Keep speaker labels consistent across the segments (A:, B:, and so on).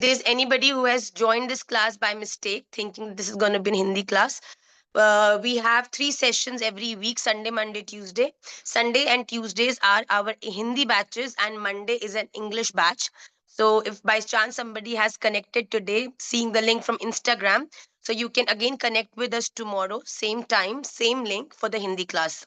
A: there's anybody who has joined this class by mistake, thinking this is going to be an Hindi class, we have 3 sessions every week: Sunday, Monday, Tuesday. Sunday and Tuesdays are our Hindi batches, and Monday is an English batch. So, if by chance somebody has connected today, seeing the link from Instagram, so you can again connect with us tomorrow, same time, same link for the Hindi class.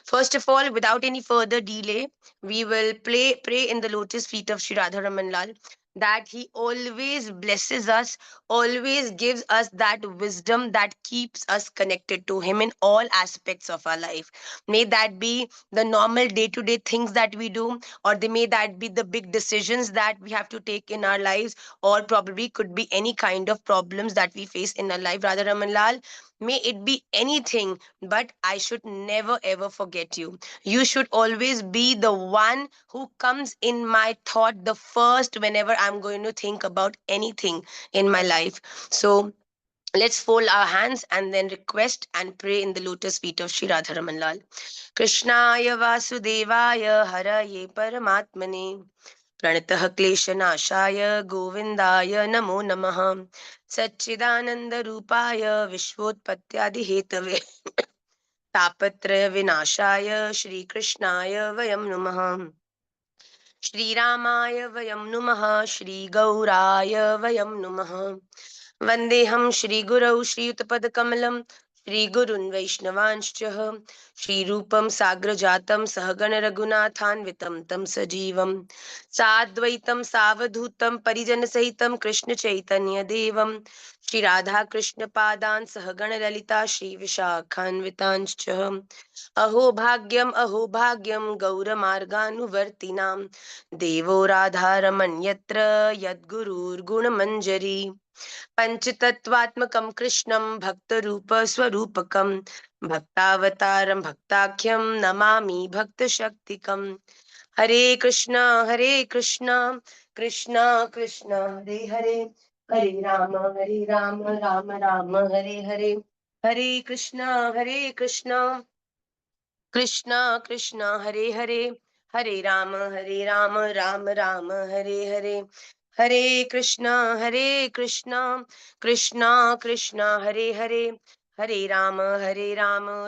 A: First of all, without any further delay, we will pray in the lotus feet of Sri Radharaman Lal that he always blesses us, always gives us that wisdom that keeps us connected to him in all aspects of our life. May that be the normal day-to-day things that we do, or may that be the big decisions that we have to take in our lives, or probably could be any kind of problems that we face in our life. Radharaman Lal, may it be anything, but I should never ever forget you. You should always be the one who comes in my thought the first whenever I'm going to think about anything in my life. So let's fold our hands and then request and pray in the lotus feet of Sri Radharaman Lal. Krishnaya Vasudevaya Haraye Paramatmane प्रणतः क्लेशनाशाय गोविन्दाय नमो नमः सच्चिदानन्दरूपाय विश्वोत्पत्त्यादिहेतवे तापत्रय विनाशाय श्रीकृष्णाय वयं नुमः श्रीरामाय वयं नुमः श्रीगौराय वयं नुमः वन्देऽहं श्रीगुरौ श्रीयुतपदकमलं श्रीगुरून् वैष्णवांश्च श्रीरूपं साग्रजातं सहगण रघुनाथान्वितं तं सजीवं साद्वैतं सावधूतं परिजनसहितं कृष्णचैतन्यदेवं श्रीराधाकृष्णपादान् सहगण ललिता श्रीविशाखान्वितांश्च अहो भाग्यं गौरमार्गानुवर्तिनां देवो राधारमण्यत्र यद्गुरुर्गुणमञ्जरी पञ्चतत्त्वात्मकं कृष्णं भक्तरूपस्वरूपकं भक्तावतारं भक्ताख्यं नमामि भक्तशक्तिकम् हरे कृष्णा कृष्णा कृष्णा हरे हरे हरे राम राम राम हरे हरे हरे कृष्णा कृष्णा कृष्णा हरे राम राम राम हरे हरे हरे कृष्णा कृष्णा कृष्णा हरे राम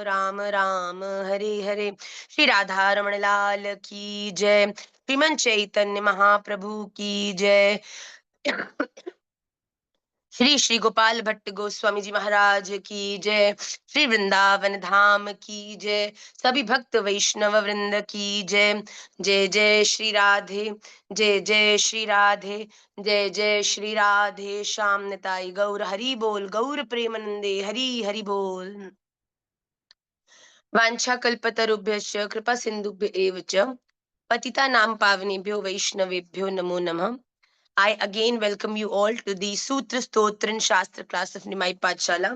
A: राम राम हरे हरे। श्री राधा रमण लाल की जय। श्रीमन चैतन्य महाप्रभु की जय। श्री श्री गोपाल भट्ट गोस्वामी जी महाराज की जय। श्री वृंदावन धाम की जय। सभी भक्त वैष्णव वृंद की जय। जय जय श्री राधे, जय जय श्री राधे, जय जय श्री राधे श्याम निताई गौर हरि बोल, गौर प्रेमानंदे हरि हरि बोल। वांछा कल्पतरुभ्यश्च कृपा सिंधुभ्य एव च पतितानां पावनेभ्यो वैष्णवेभ्यो नमो नमः। I again welcome you all to the Sutra Stotra and Shastra class of Nimaipathshala.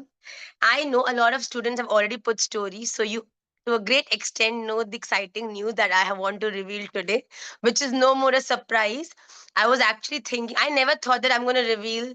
A: I know a lot of students have already put stories, so you to a great extent know the exciting news that I have want to reveal today, which is no more a surprise. I was actually thinking, I never thought that I'm going to reveal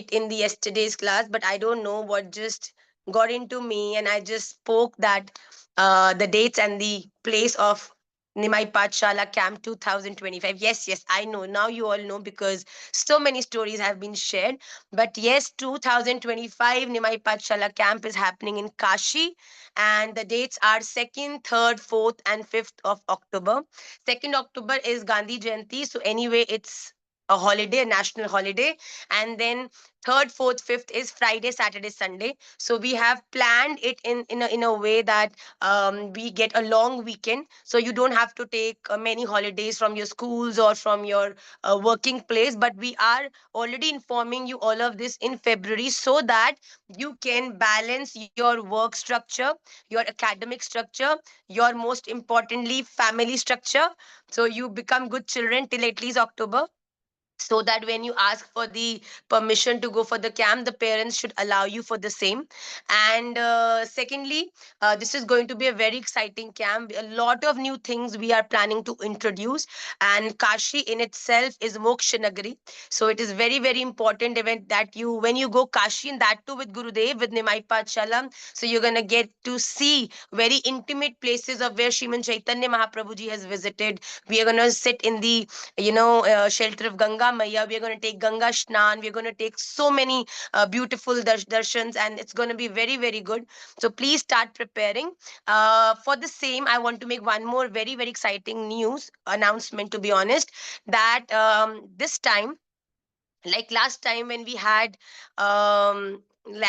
A: it in the yesterday's class, but I don't know what just got into me, and I just spoke that the dates and the place of Nimai Pathshala Camp 2025. Yes, yes, I know. Now you all know because so many stories have been shared. But yes, 2025 Nimai Pathshala Camp is happening in Kashi, and the dates are 2nd, 3rd, 4th, and 5th of October. 2nd October is Gandhi Jayanti, so anyway, it's a holiday, a national holiday. And then 3rd, 4th, 5th is Friday, Saturday, Sunday. So we have planned it in a way that we get a long weekend, so you don't have to take many holidays from your schools or from your working place. But we are already informing you all of this in February so that you can balance your work structure, your academic structure, your most importantly family structure, so you become good children till at least October, so that when you ask for the permission to go for the camp, the parents should allow you for the same. And secondly, this is going to be a very exciting camp. A lot of new things we are planning to introduce, and Kashi in itself is Moksha Nagari, so it is very very important event that you, when you go Kashi, and that too with Gurudev, with Nimai Pathshala, so you're gonna get to see very intimate places of where Shriman Chaitanya Mahaprabhu ji has visited. We are gonna sit in the shelter of Ganga Ganga Maya. We're going to take Ganga Shnan. We're going to take so many beautiful darshans, and it's going to be very, very good. So please start preparing. For the same, I want to make one more very, very exciting news announcement, to be honest, that this time, like last time when we had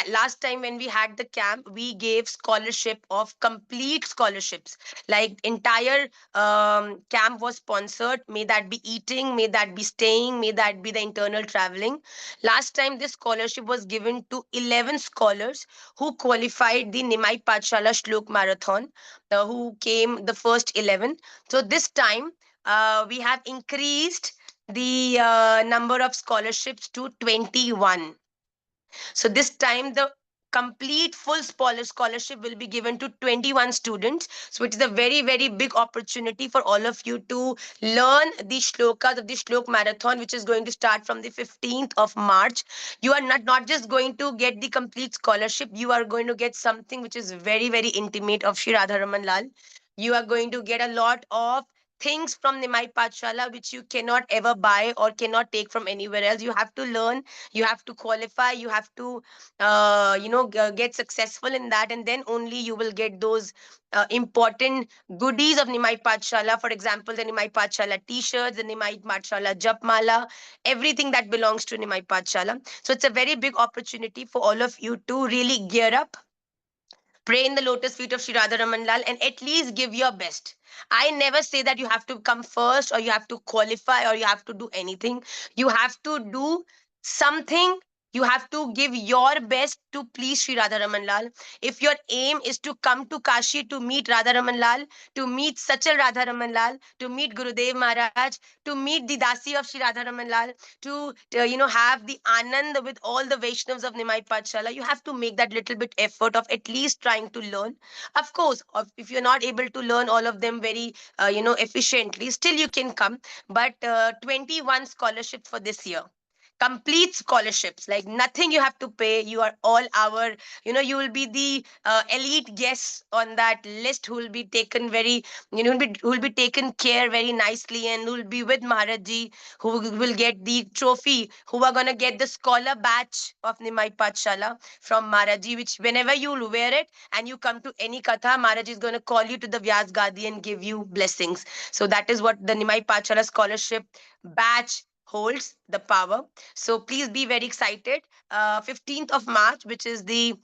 A: last time when we had the camp, we gave scholarship of complete scholarships, like entire camp was sponsored, may that be eating, may that be staying, may that be the internal traveling. Last time this scholarship was given to 11 scholars who qualified the Nimaipathshala Shlok Marathon, who came the first 11. So this time we have increased the number of scholarships to 21. So this time the complete full scholarship will be given to 21 students. So it is a very, very big opportunity for all of you to learn the shlokas of the Shlok Marathon, which is going to start from the 15th of March. You are not just going to get the complete scholarship, you are going to get something which is very, very intimate of Shri Radharaman Lal. You are going to get a lot of things from Nimai Pathshala which you cannot ever buy or cannot take from anywhere else. You have to learn, you have to qualify, you have to get successful in that, and then only you will get those important goodies of Nimai Pathshala. For example, the Nimai Pathshala t-shirts, the Nimai Pathshala japmala, everything that belongs to Nimai Pathshala. So it's a very big opportunity for all of you to really gear up, pray in the lotus feet of Sri Radharaman Lal, and at least give your best. I never say that you have to come first or you have to qualify or you have to do anything. You have to do something. You have to give your best to please Sri Radharaman Lal. If your aim is to come to Kashi to meet Radharaman Lal, to meet Sachal Radharaman Lal, to meet Gurudev Maharaj, to meet the Dasi of Sri Radharaman Lal, to have the Anand with all the Vaishnavas of Nimai Pathshala, you have to make that little bit effort of at least trying to learn. Of course, if you're not able to learn all of them very efficiently, still you can come. But 21 scholarship for this year, complete scholarships, like nothing you have to pay. You are all our, you will be the elite guests on that list, who will be taken very, who will be taken care very nicely, and who will be with Maharaji, who will get the trophy, who are going to get the scholar badge of Nimai Pathshala from Maharaji, which whenever you will wear it and you come to any katha, Maharaji is going to call you to the Vyas Gadi and give you blessings. So that is what the Nimai Pathshala scholarship badge holds, the power. So please be very excited. 15th of March, which is the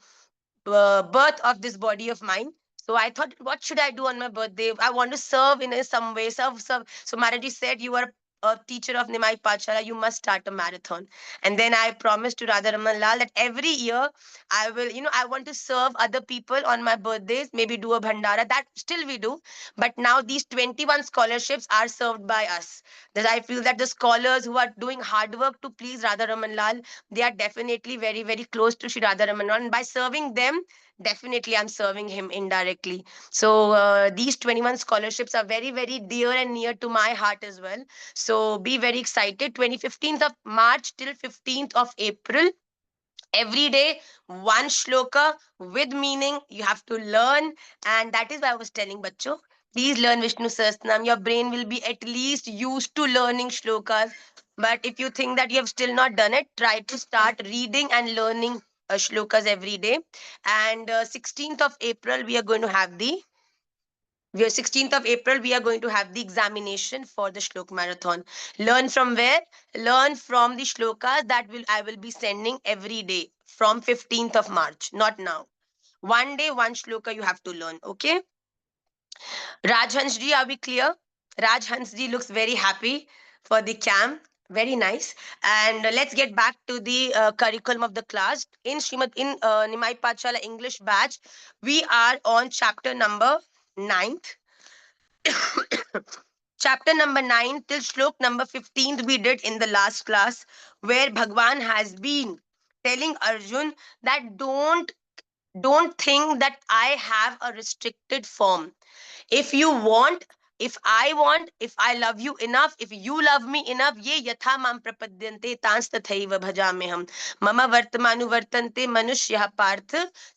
A: birth of this body of mine. So I thought, what should I do on my birthday? I want to serve in some way, serve. So Maraji said, you are a teacher of Nimai Pathshala, you must start a marathon. And then I promised to Radharaman Lal that every year I will, I want to serve other people on my birthdays, maybe do a bhandara. That still we do. But now these 21 scholarships are served by us. That I feel that the scholars who are doing hard work to please Radharaman Lal, they are definitely very, very close to Sri Radharaman Lal. And by serving them, definitely I'm serving him indirectly. So these 21 scholarships are very, very dear and near to my heart as well. So be very excited. 15th of March till 15th of April. Every day, one shloka with meaning you have to learn. And that is why I was telling Bacho, please learn Vishnu Sahasranam. Your brain will be at least used to learning shlokas. But if you think that you have still not done it, try to start reading and learning shlokas every day. And 16th of April, we are going to have the 16th of April, we are going to have the examination for the Shlok Marathon. Learn from where? Learn from the shlokas that will I will be sending every day from 15th of March, not now. One day, one shloka you have to learn. Okay? Rajhansji, are we clear? Rajhansji looks very happy for the camp. Very nice. And let's get back to the curriculum of the class. In Nimai Pathshala English batch, we are on chapter number 9th. Chapter number 9 till shlok number 15th we did in the last class, where Bhagwan has been telling Arjun that don't think that I have a restricted form. If you want, if I love you enough, if you love me enough, ye yatha mam prapadyante tans tathaiva bhajameham mama vartamanu vartante manushya parth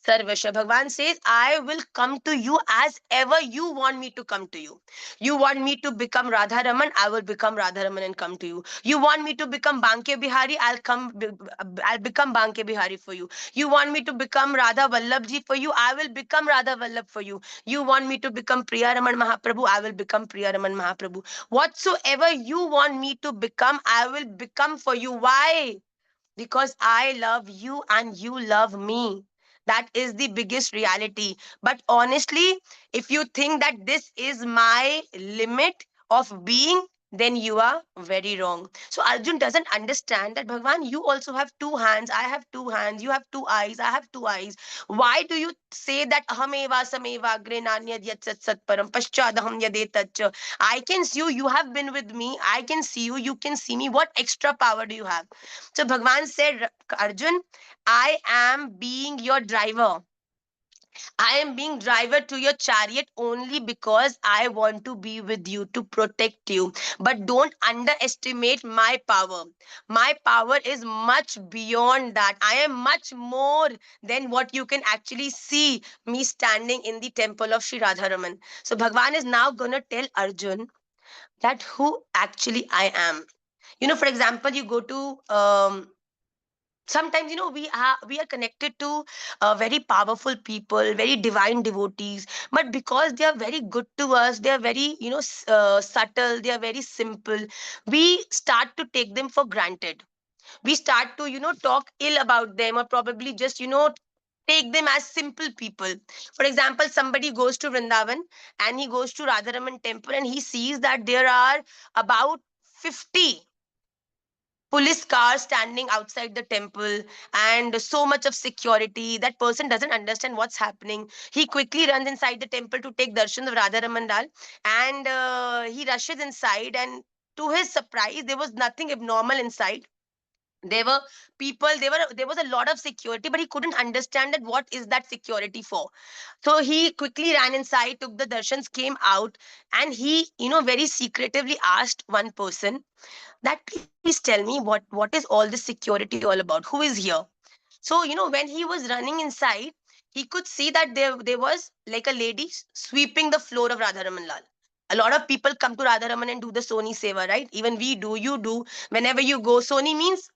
A: sarvasha. Bhagwan says, I will come to you as ever you want me to come to you. You want me to become Radha Raman, I will become Radha Raman and come to you. You want me to become Banke Bihari, I'll become Banke Bihari for you. You want me to become Radha Vallabhji for you, I will become Radha Vallabh for you. You want me to become Priya Raman Mahaprabhu, I will become Priya Raman Mahaprabhu. Whatsoever you want me to become, I will become for you. Why? Because I love you and you love me. That is the biggest reality. But honestly, if you think that this is my limit of being, then you are very wrong. So Arjun doesn't understand that Bhagwan, you also have two hands, I have two hands, you have two eyes, I have two eyes. Why do you say that ahameva sameva agre nanyad yat sat sat param paschadaham yadetach? I can see you, you have been with me, I can see you, you can see me. What extra power do you have? So Bhagwan said, Arjun, I am being your driver. I am being driver to your chariot only because I want to be with you, to protect you. But don't underestimate my power. My power is much beyond that. I am much more than what you can actually see me standing in the temple of Sri Radharaman. So Bhagwan is now gonna tell Arjun that who actually I am. For example, you go to sometimes we are connected to very powerful people, very divine devotees, but because they are very good to us, they are very subtle, they are very simple, we start to take them for granted. We start to talk ill about them, or probably just take them as simple people. For example, somebody goes to Vrindavan and he goes to Radharaman temple and he sees that there are about 50 police cars standing outside the temple and so much of security. That person doesn't understand what's happening. He quickly runs inside the temple to take darshan of Radha Ramandal, and he rushes inside, and to his surprise there was nothing abnormal inside. There were people, there was a lot of security, but he couldn't understand that what is that security for. So he quickly ran inside, took the darshans, came out, and he very secretively asked one person that, please tell me, what is all this security all about, who is here? So when he was running inside, he could see that there was like a lady sweeping the floor of Radharaman Lal. A lot of people come to Radharaman and do the Soni Seva, right? Even we do, you do. Whenever you go, Soni means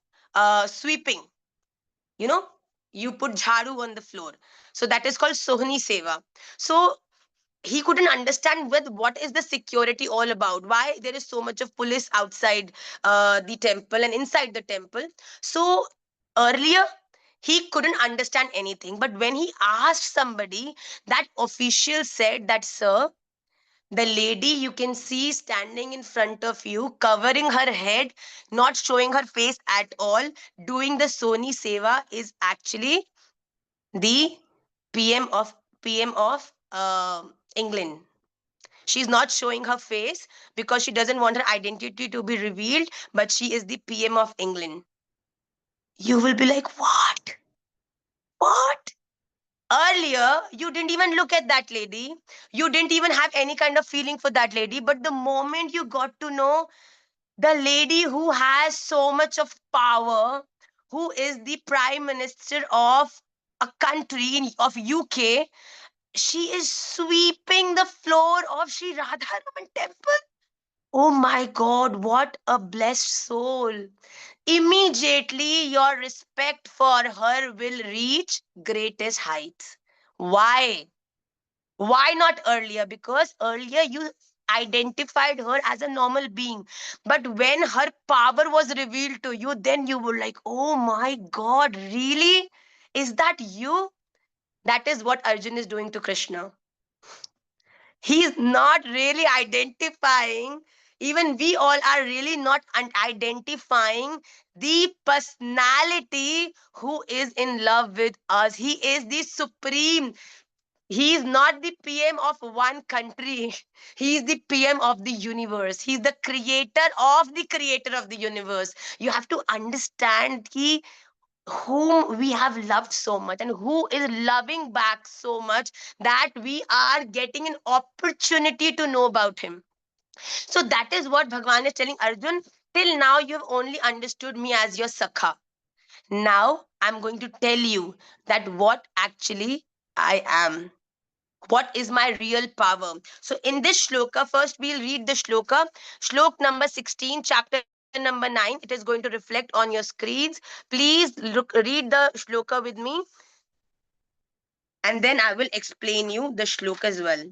A: sweeping. You know, you put jharu on the floor. So that is called Sohni Seva. So he couldn't understand with what is the security all about, why there is so much of police outside the temple and inside the temple. So earlier he couldn't understand anything, but when he asked somebody, that official said that, sir, the lady you can see standing in front of you, covering her head, not showing her face at all, doing the Soni Seva, is actually the pm of England. She's not showing her face because she doesn't want her identity to be revealed, but she is the PM of England. You will be like, what? What? Earlier, you didn't even look at that lady. You didn't even have any kind of feeling for that lady. But the moment you got to know the lady who has so much of power, who is the Prime Minister of a country of UK, she is sweeping the floor of Sri Radharaman temple. Oh my God, what a blessed soul. Immediately, your respect for her will reach greatest heights. Why? Why not earlier? Because earlier you identified her as a normal being. But when her power was revealed to you, then you were like, oh my God, really? Is that you? That is what Arjun is doing to Krishna. He's not really identifying, even we all are really not identifying the personality who is in love with us. He is the supreme. He is not the PM of one country. He is the PM of the universe. He's the creator of the universe. You have to understand whom we have loved so much and who is loving back so much, that we are getting an opportunity to know about him. So that is what Bhagwan is telling Arjun. Till now, you have only understood me as your Sakha. Now, I'm going to tell you that what actually I am. What is my real power? So, in this shloka, first we'll read the shloka. Shlok number 16, chapter number 9. It is going to reflect on your screens. Please read the shloka with me, and then I will explain you the shloka as well.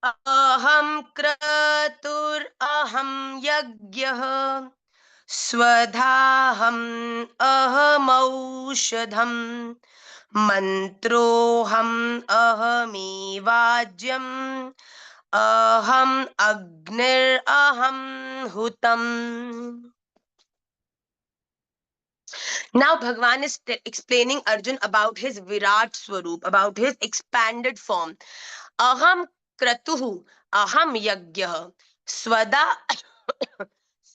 A: अहं क्रतुर्अहं यज्ञः स्वधाहम् अहमौषधम् मन्त्रोऽहम् अहमेवाज्यम् अहम् अग्निरहं हुतम्. Now Bhagwan is explaining Arjun about his Virat Swarup, about his expanded form. Aham kratuhu, aham yagyah, swada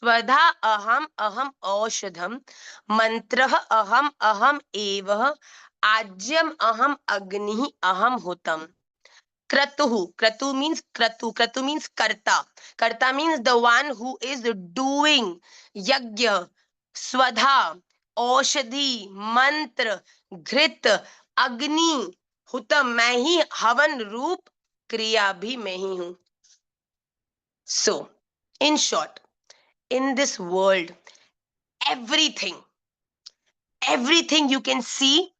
A: स्वधा aham औषधम मंत्र aham एव आज्यम aham अग्नि aham Hotam. Kratu means Kratu means Karta means the one who is doing. Yagya, Swadha, औषधि, मंत्र, घृत, अग्नि, हुतम, मैं ही हवन रूप, क्रिया भी मैं ही हूं. So, in short, in this world, everything, everything you can see,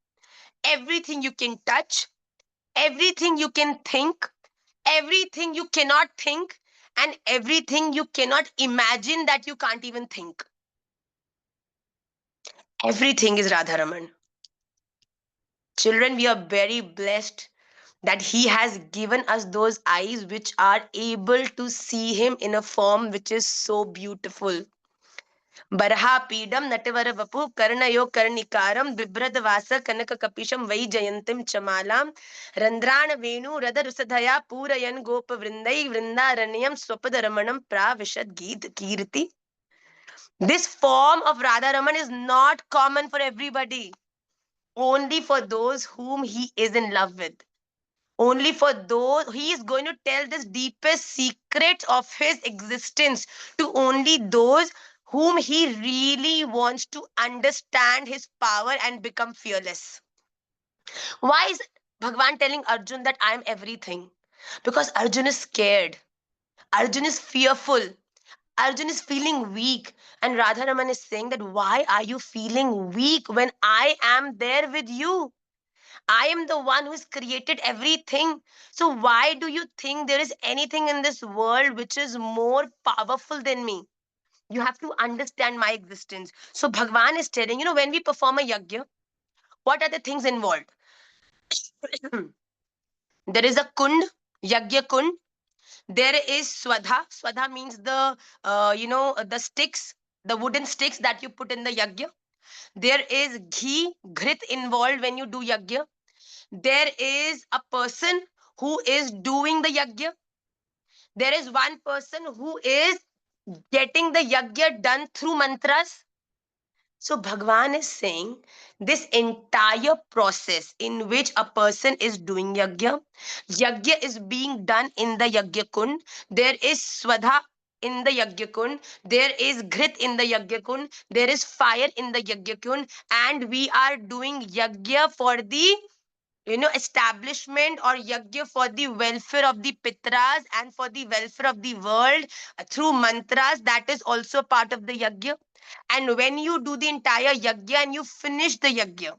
A: everything you can touch, everything you can think, everything you cannot think, and everything you cannot imagine that you can't even think. Everything is Radharaman. Children, we are very blessed that he has given us those eyes which are able to see him in a form which is so beautiful. बरहापीडम Natwar Vapu कर्णयो कर्णिकारम बिभ्रद वास कनक कपिशम वै जयंतीम चमालाम रंध्राण वेणु रदरुसधया पूरयन गोप वृंदै वृंदारण्यम स्वपद रमणम प्राविशद गीत कीर्ति. This form of Radha Raman is not common for everybody, only for those whom he is in love with. Only for those, he is going to tell this deepest secret of his existence to only those whom he really wants to understand his power and become fearless. Why is Bhagwan telling Arjun that I am everything? Because Arjun is scared. Arjun is fearful. Arjun is feeling weak. And Radharaman is saying that why are you feeling weak when I am there with you? I am the one who has created everything. So why do you think there is anything in this world which is more powerful than me? You have to understand my existence. So Bhagwan is telling, when we perform a yajna, what are the things involved? There is a kund, yajna kund. There is swadha. Swadha means the sticks, the wooden sticks that you put in the yajna. There is ghee, ghrit involved when you do yajna. There is a person who is doing the yajna. There is one person who is getting the yajna done through mantras. So Bhagwan is saying this entire process in which a person is doing yajna, yajna is being done in the yajna kund. There is swadha in the yajna kund. There is ghrit in the yajna kund. There is fire in the yajna kund, and we are doing yajna for the establishment or yajna for the welfare of the pitras and for the welfare of the world through mantras. That is also part of the yajna. And when you do the entire yajna and you finish the yajna,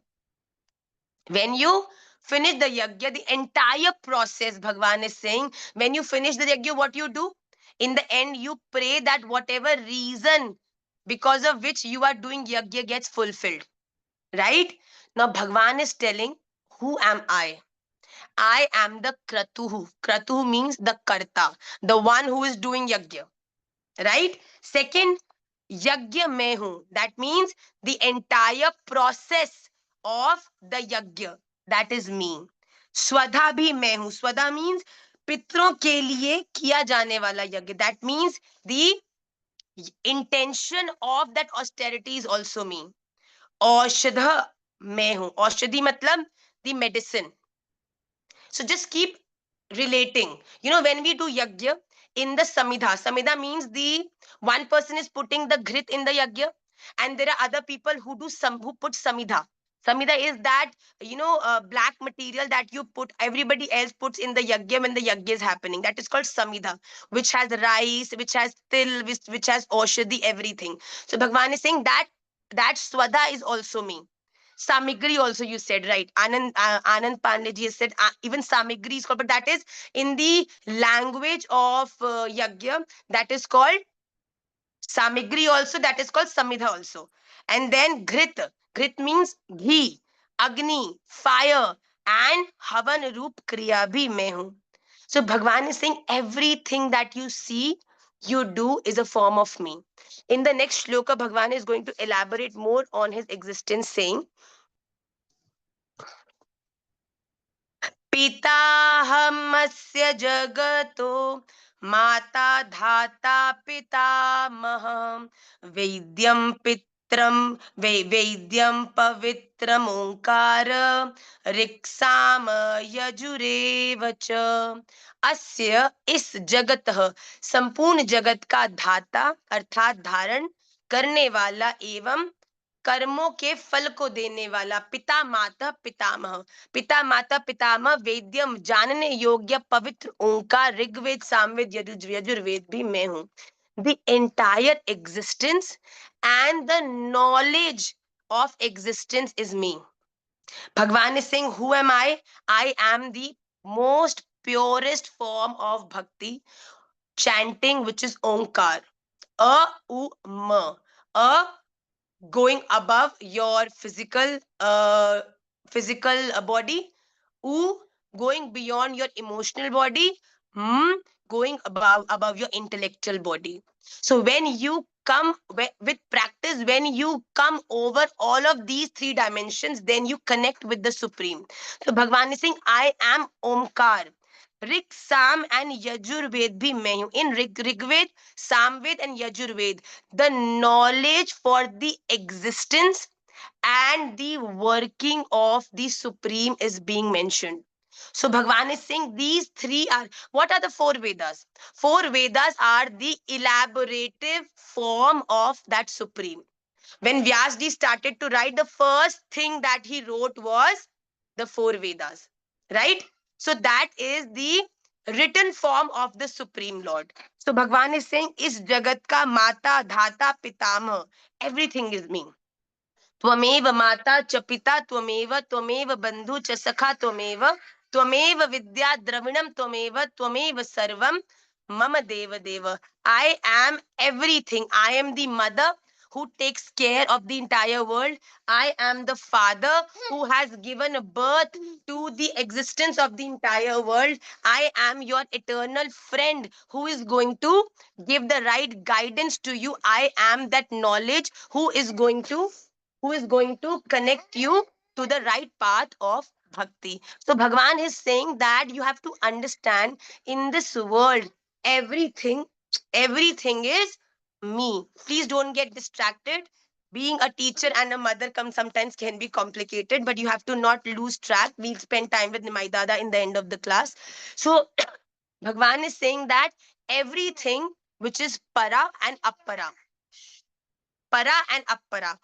A: when you finish the yajna, the entire process, Bhagwan is saying, when you finish the yajna, what you do? In the end, you pray that whatever reason because of which you are doing yajna gets fulfilled. Right? Now, Bhagwan is telling, who am I? I am the Kratuhu. Kratuhu means the Karta, the one who is doing Yajna. Right? Second, Yajna mein hu. That means the entire process of the Yajna. That is me. Swadha bhi mein hu. Swadha means पितरों के लिए किया जाने वाला यज्ञ. That means the intention of that austerity is also me. औषध मैं हूं. औषधि मतलब the medicine. So just keep relating. When we do yajna in the samidha means the one person is putting the grit in the yajna, and there are other people who put samidha. Samidha is that, black material that you put, everybody else puts in the yajna when the yajna is happening. That is called samidha, which has rice, which has til, which has oshadi, everything. So Bhagwan is saying that swada is also me. Samigri also, you said, right? Anand Pandey has said, even Samigri is called, but that is in the language of Yagya, that is called Samigri also, that is called Samidha also. And then Grit. Grit means ghee, Agni, fire, and Havan Roop Kriya bhi main hu. So Bhagwan is saying everything that you see, you do is a form of me. In the next shloka, Bhagwan is going to elaborate more on his existence, saying, पिताहमस्य जगतो माता धाता पितामह वैद्यं पित्रं वैद्यं पवित्रमोङ्कार ऋक्साम यजुरेव च। अस्य इस जगतः, संपूर्ण जगत का धाता अर्थात धारण करने वाला एवं कर्मों के फल को देने वाला पिता माता पितामह, पिता माता पितामह, वेद्यम जानने योग्य पवित्र ओंकार, ऋग्वेद सामवेद यजुर्वेद भी मैं हूँ। The entire existence and the knowledge of existence is me. Bhagwan is saying, who am I? I am the most purest form of bhakti, chanting, which is Omkar. U, Ma. A, going above your physical body. U, going beyond your emotional body. Going above your intellectual body. So when you come with practice, when you come over all of these three dimensions, then you connect with the Supreme. So Bhagwan is saying, I am Omkar. Rig, Sam, and Yajurved bhi main hu. In Rigved, Samved, and Yajurved, the knowledge for the existence and the working of the Supreme is being mentioned. So Bhagwan is saying these three are, what are the four Vedas? Four Vedas are the elaborative form of that Supreme. When Vyasji started to write, the first thing that he wrote was the four Vedas, right? So that is the written form of the Supreme Lord. So Bhagwan is saying, is jagat ka mata dhata pitama, everything is me. त्वमेव माता च पिता त्वमेव त्वमेव बंधु च सखा त्वमेव त्वमेव विद्या द्रविणम त्वमेव त्वमेव सर्वम मम देव देव. I am everything. I am the mother who takes care of the entire world. I am the father who has given birth to the existence of the entire world. I am your eternal friend who is going to give the right guidance to you. I am that knowledge who is going to connect you to the right path of bhakti. So Bhagwan is saying that you have to understand, in this world, everything, everything is me. Please don't get distracted. Being a teacher and a mother sometimes can be complicated, but you have to not lose track. We'll spend time with Nimai Dada in the end of the class. So Bhagwan is saying that everything which is para and appara, para and appara.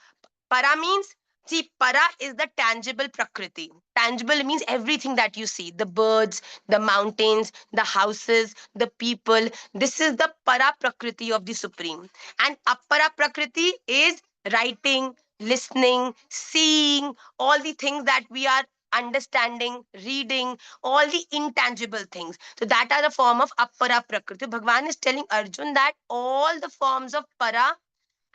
A: Para means, see, para is the tangible prakriti. Tangible means everything that you see, the birds, the mountains, the houses, the people. This is the para prakriti of the Supreme. And appara prakriti is writing, listening, seeing, all the things that we are understanding, reading, all the intangible things. So that are the form of appara prakriti. Bhagwan is telling Arjun that all the forms of para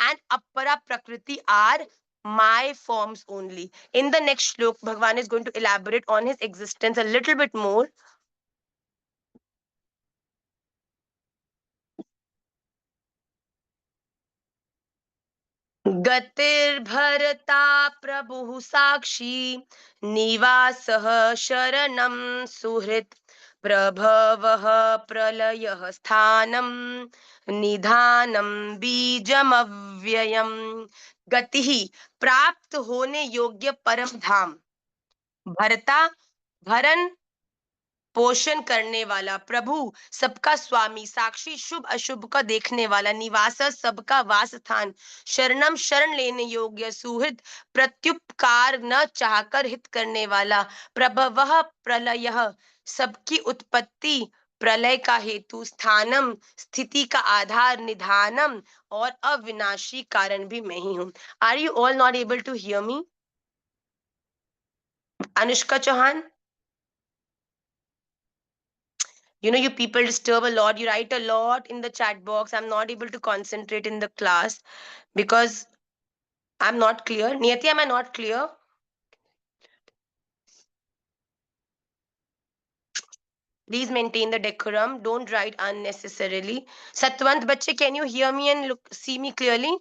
A: and appara prakriti are my forms only. In the next shlok, Bhagwan is going to elaborate on his existence a little bit more. गतिर्भरता प्रभुः साक्षी निवासः शरणं सुहृत् प्रभवः प्रलयः स्थानं निधानं बीजमव्ययम्. गति ही प्राप्त होने योग्य परम धाम, भरता भरन पोषण करने वाला, प्रभु सबका स्वामी, साक्षी शुभ अशुभ का देखने वाला, निवास सबका वास स्थान, शरणम शरण लेने योग्य, सुहृद प्रत्युपकार न चाहकर हित करने वाला, प्रभवः प्रलयः सबकी उत्पत्ति, प्रलय का हेतु, स्थानम स्थिति का आधार, निधानम और अविनाशी कारण भी मैं ही हूं. Are you all not able to hear me? Anushka Chauhan, you people disturb a lot. You write a lot in the chat box. I'm not able to concentrate in the class because I'm not clear. Niyati, am I not clear? Please maintain the decorum. Don't write unnecessarily. Satwant Bachche, can you hear me and see me clearly?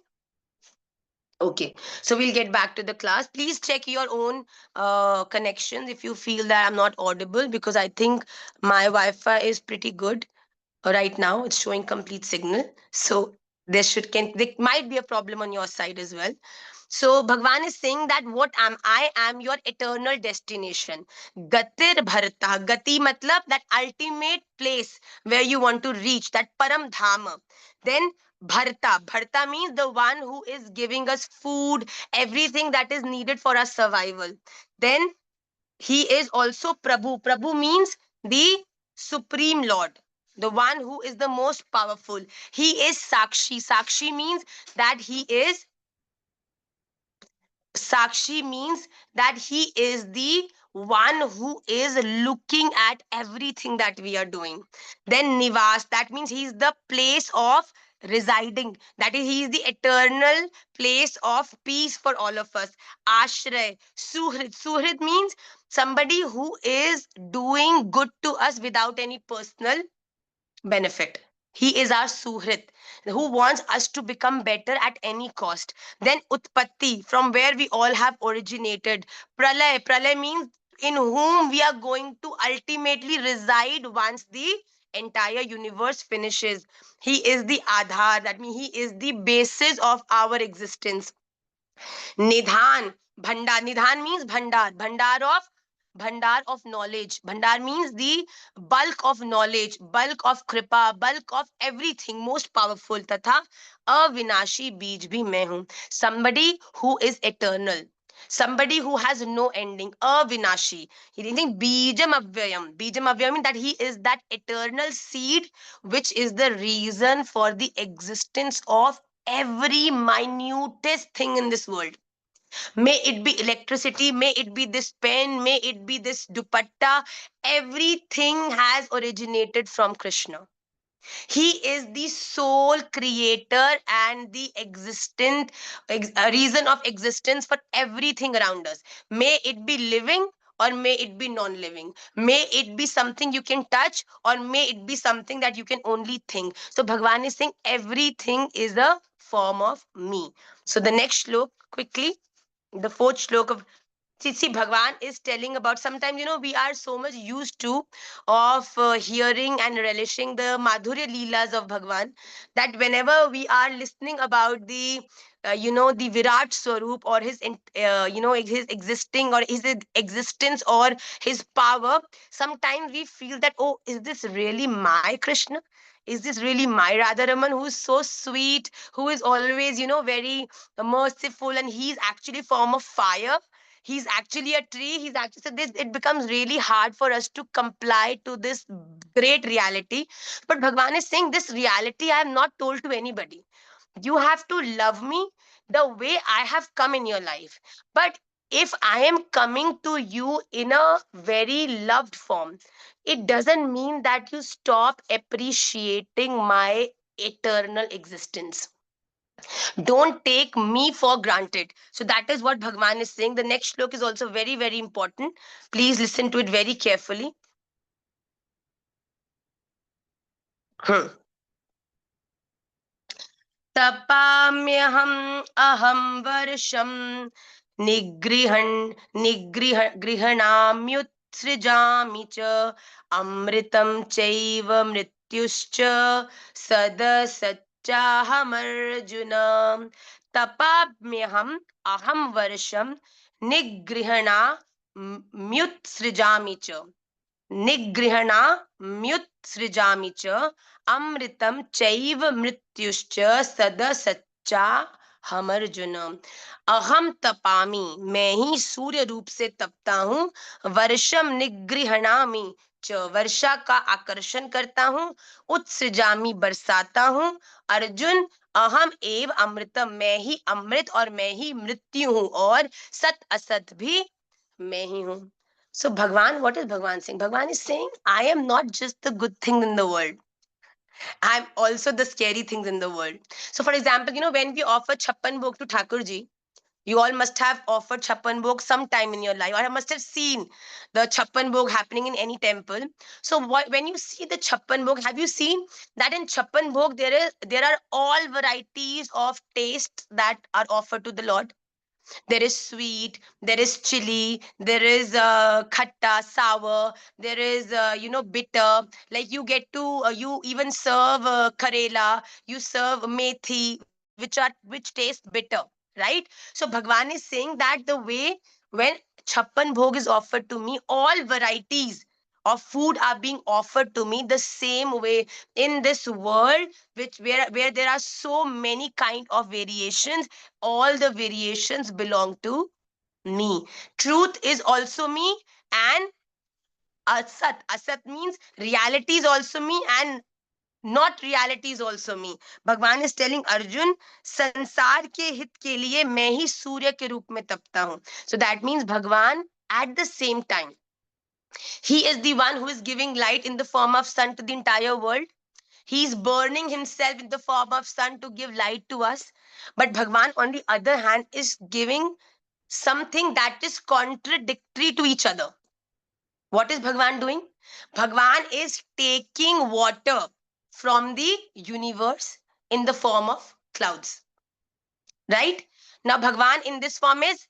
A: Okay, so we'll get back to the class. Please check your own connections if you feel that I'm not audible, because I think my Wi-Fi is pretty good. Right now it's showing complete signal, so there might be a problem on your side as well. So Bhagwan is saying that what am I am your eternal destination. Gatir bharta, gati matlab that ultimate place where you want to reach, that param dhama. Then bharta means the one who is giving us food, everything that is needed for our survival. Then he is also Prabhu. Prabhu means the Supreme Lord, the one who is the most powerful. He is Sakshi. Sakshi means that he is Sakshi means that he is the one who is looking at everything that we are doing. Then Nivas, that means he is the place of residing. That is, he is the eternal place of peace for all of us. Ashray, Suhrid. Suhrid means somebody who is doing good to us without any personal benefit. He is our suhrit who wants us to become better at any cost. Then Utpatti, from where we all have originated. Pralay, Pralay means in whom we are going to ultimately reside once the entire universe finishes. He is the Adhar, that means he is the basis of our existence. Nidhan, Bhandar. Nidhan means Bhandar. Bhandar of knowledge. Bhandar means the bulk of knowledge, bulk of kripa, bulk of everything, most powerful. Tatha avinashi beej bhi main hu. Somebody who is eternal. Somebody who has no ending. Avinashi. He didn't think Bijam Avyayam. Bijam Avyayam means that he is that eternal seed which is the reason for the existence of every minutest thing in this world. May it be electricity, may it be this pen, may it be this dupatta. Everything has originated from Krishna. He is the sole creator and the reason of existence for everything around us. May it be living or may it be non-living. May it be something you can touch or may it be something that you can only think. So Bhagwan is saying everything is a form of me. So the next shlok, quickly, the fourth shlok of Bhagwan is telling about, sometimes we are so much used to of hearing and relishing the Madhurya Leelas of Bhagwan, that whenever we are listening about the the Virat Swarup or his his existing or his existence or his power, sometimes we feel that, oh, is this really my Krishna? Is this really my Radharaman, who is so sweet, who is always very merciful, and he's actually form of fire? He's actually a tree. He's actually, so this, it becomes really hard for us to comply to this great reality. But Bhagwan is saying, this reality I have not told to anybody. You have to love me the way I have come in your life. But if I am coming to you in a very loved form, it doesn't mean that you stop appreciating my eternal existence. Don't take me for granted. So that is what Bhagwan is saying. The next shlok is also very, very important. Please listen to it very carefully. Tapamyaham aham varsham gृहणाम्युत्सृजामि च amritam chaiva mrityuscha sadasacchahamarjuna. Tapamyaham aham varsham निगृहणाम्युत्सृजामि च. निगृहणा म्युत्सृजामि च अमृतम चैव मृत्युश्च सदसच्चा हम अर्जुन। अहम तपामि, मैं ही सूर्य रूप से तपता हूँ। वर्षम निगृहणामि च, वर्षा का आकर्षण करता हूँ। उत्सृजामि, बरसाता हूँ। अर्जुन, अहम एव अमृतम, मैं ही अमृत और मैं ही मृत्यु हूँ, और सत असत भी मैं ही हूँ। So Bhagwan, what is Bhagwan saying? Bhagwan is saying, I am not just the good thing in the world. I'm also the scary things in the world. So for example, when we offer Chappan Bhog to Thakurji, you all must have offered Chappan Bhog sometime in your life, or I must have seen the Chappan Bhog happening in any temple. So when you see the Chappan Bhog, have you seen that in Chappan Bhog there are all varieties of tastes that are offered to the Lord? There is sweet, there is chili, there is khatta, sour, there is bitter. Like you get to you even serve karela, you serve methi, which taste bitter, right? So Bhagwan is saying that the way when chappan bhog is offered to me, all varieties of food are being offered to me the same way in this world, which where there are so many kind of variations. All the variations belong to me. Truth is also me, and asat. Asat means reality is also me, and not reality is also me. भगवान is telling Arjun, संसार के हित के लिए मैं ही सूर्य के रूप में तपता हूँ. So that means भगवान at the same time, he is the one who is giving light in the form of sun to the entire world. He is burning himself in the form of sun to give light to us. But Bhagwan, on the other hand, is giving something that is contradictory to each other. What is Bhagwan doing? Bhagwan is taking water from the universe in the form of clouds. Right? Now, Bhagwan in this form is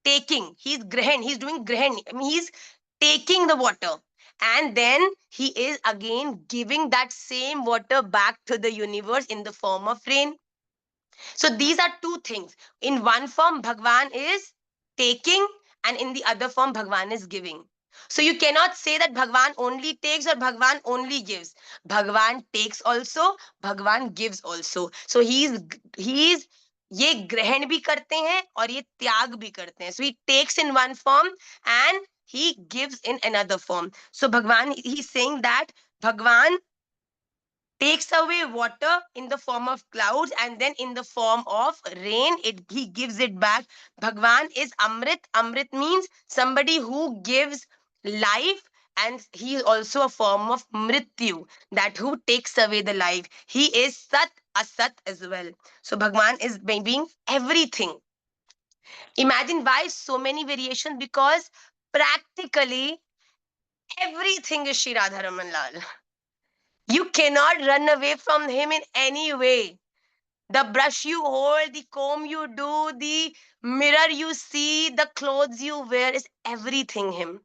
A: taking. He's grahan. He's doing grahan. I mean, he's taking the water. And then he is again giving that same water back to the universe in the form of rain. So these are two things. In one form, Bhagwan is taking, and in the other form, Bhagwan is giving. So you cannot say that Bhagwan only takes or Bhagwan only gives. Bhagwan takes also, Bhagwan gives also. So he's ये ग्रहण भी करते हैं और ये त्याग भी करते हैं. So he takes in one form and he gives in another form. So Bhagwan, he's saying that Bhagwan takes away water in the form of clouds, and then in the form of rain he gives it back. Bhagwan is amrit. Amrit means somebody who gives life, and he is also a form of mrityu, that who takes away the life. He is sat, asat as well. So Bhagwan is being everything. Imagine why so many variations, because practically everything is Shri Radharaman Lal. You cannot run away from him in any way. The brush you hold, the comb you do, the mirror you see, the clothes you wear is everything him.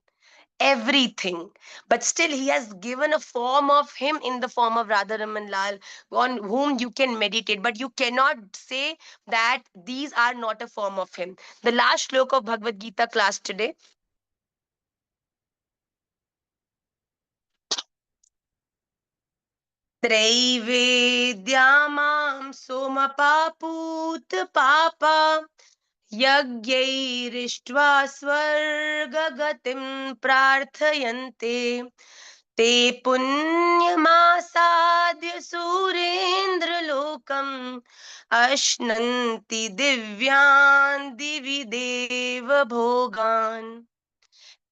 A: Everything. But still, he has given a form of him in the form of Radharaman Lal, on whom you can meditate. But you cannot say that these are not a form of him. The last shloka of Bhagavad Gita class today. त्रैवेद्या मां सोमपापूत पापा यज्ञैरिष्ट्वा स्वर्गगतिं प्रार्थयन्ते ते पुण्यमासाद्य सुरेन्द्रलोकम् अश्नन्ति दिव्यान् दिवि देव भोगान्.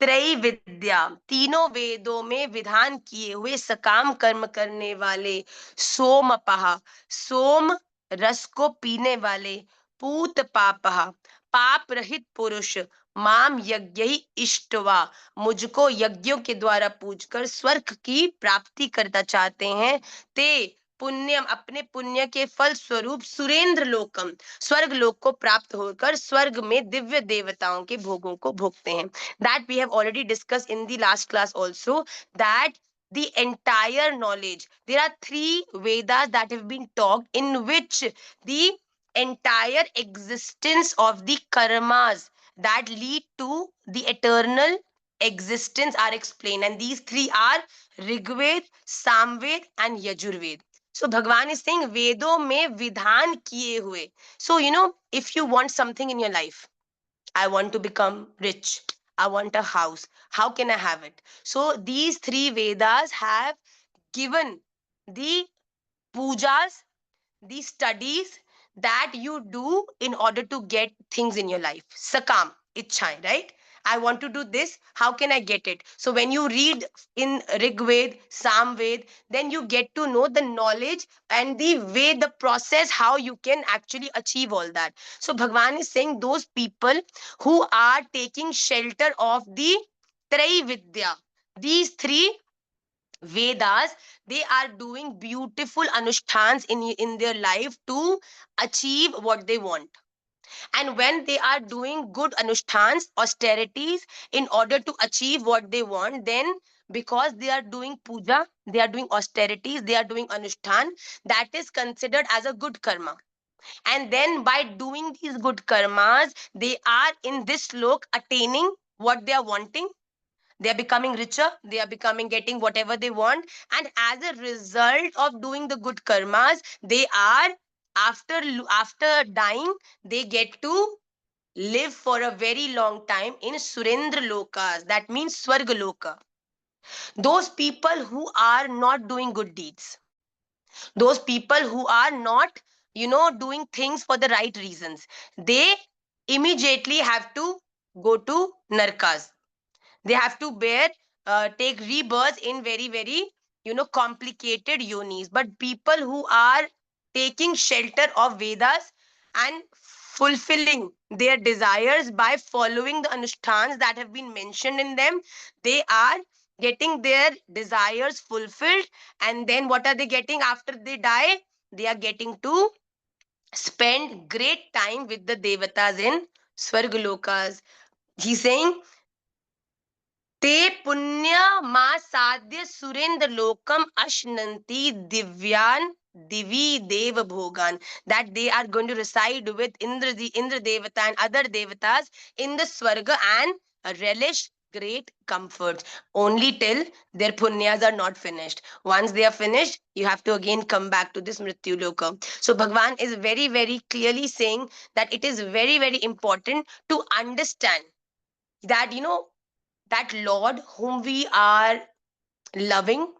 A: त्रैविद्या, तीनों वेदों में विधान किए हुए सकाम कर्म करने वाले, सोमपः, सोम रस को पीने वाले, पूत पापः, पाप रहित पुरुष, माम यज्ञ इष्टवा, मुझको यज्ञों के द्वारा पूजकर स्वर्ग की प्राप्ति करना चाहते हैं, ते पुण्यम, अपने पुण्य के फल स्वरूप, सुरेंद्र लोकम, स्वर्ग लोक को प्राप्त होकर स्वर्ग में दिव्य देवताओं के भोगों को भोगते हैं. That we have already discussed in the last class also, that the entire knowledge, there are 3 Vedas that have been talked, in which the entire existence of the karmas that lead to the eternal existence are explained, and these three are Rigved, Samved, and Yajurved. So Bhagwan is saying Vedo mein vidhan kiye hue. So if you want something in your life, I want to become rich, I want a house, how can I have it? So these three Vedas have given the pujas, the studies that you do in order to get things in your life. Sakam, ichhai, right? I want to do this. How can I get it? So when you read in Rigved, Samved, then you get to know the knowledge and the way, the process, how you can actually achieve all that. So Bhagwan is saying those people who are taking shelter of the Vidya, these three Vedas, they are doing beautiful anushtans in their life to achieve what they want. And when they are doing good anushtans, austerities, in order to achieve what they want, then because they are doing puja, they are doing austerities, they are doing anushtan, that is considered as a good karma. And then by doing these good karmas, they are in this lok attaining what they are wanting. They are becoming richer, they are becoming getting whatever they want, and as a result of doing the good karmas, they are, after dying, they get to live for a very long time in Surendra Lokas, that means Swarga Loka. Those people who are not doing good deeds, those people who are not doing things for the right reasons, they immediately have to go to narkas. They have to take rebirth in very, very complicated yonis. But people who are taking shelter of Vedas and fulfilling their desires by following the anushtans that have been mentioned in them, they are getting their desires fulfilled. And then what are they getting after they die? They are getting to spend great time with the devatas in Swargalokas. He's saying ते पुण्यमासाद्य सुरेंद्र लोकम ashnanti divyan divi deva bhogan, that they are going to reside with Indra Devata and other devatas in the Swarga and relish great comforts only till their punyas are not finished. Once they are finished, you have to again come back to this Mrityu Loka. So Bhagwan is very, very clearly saying that it is very, very important to understand that that Lord whom we are loving,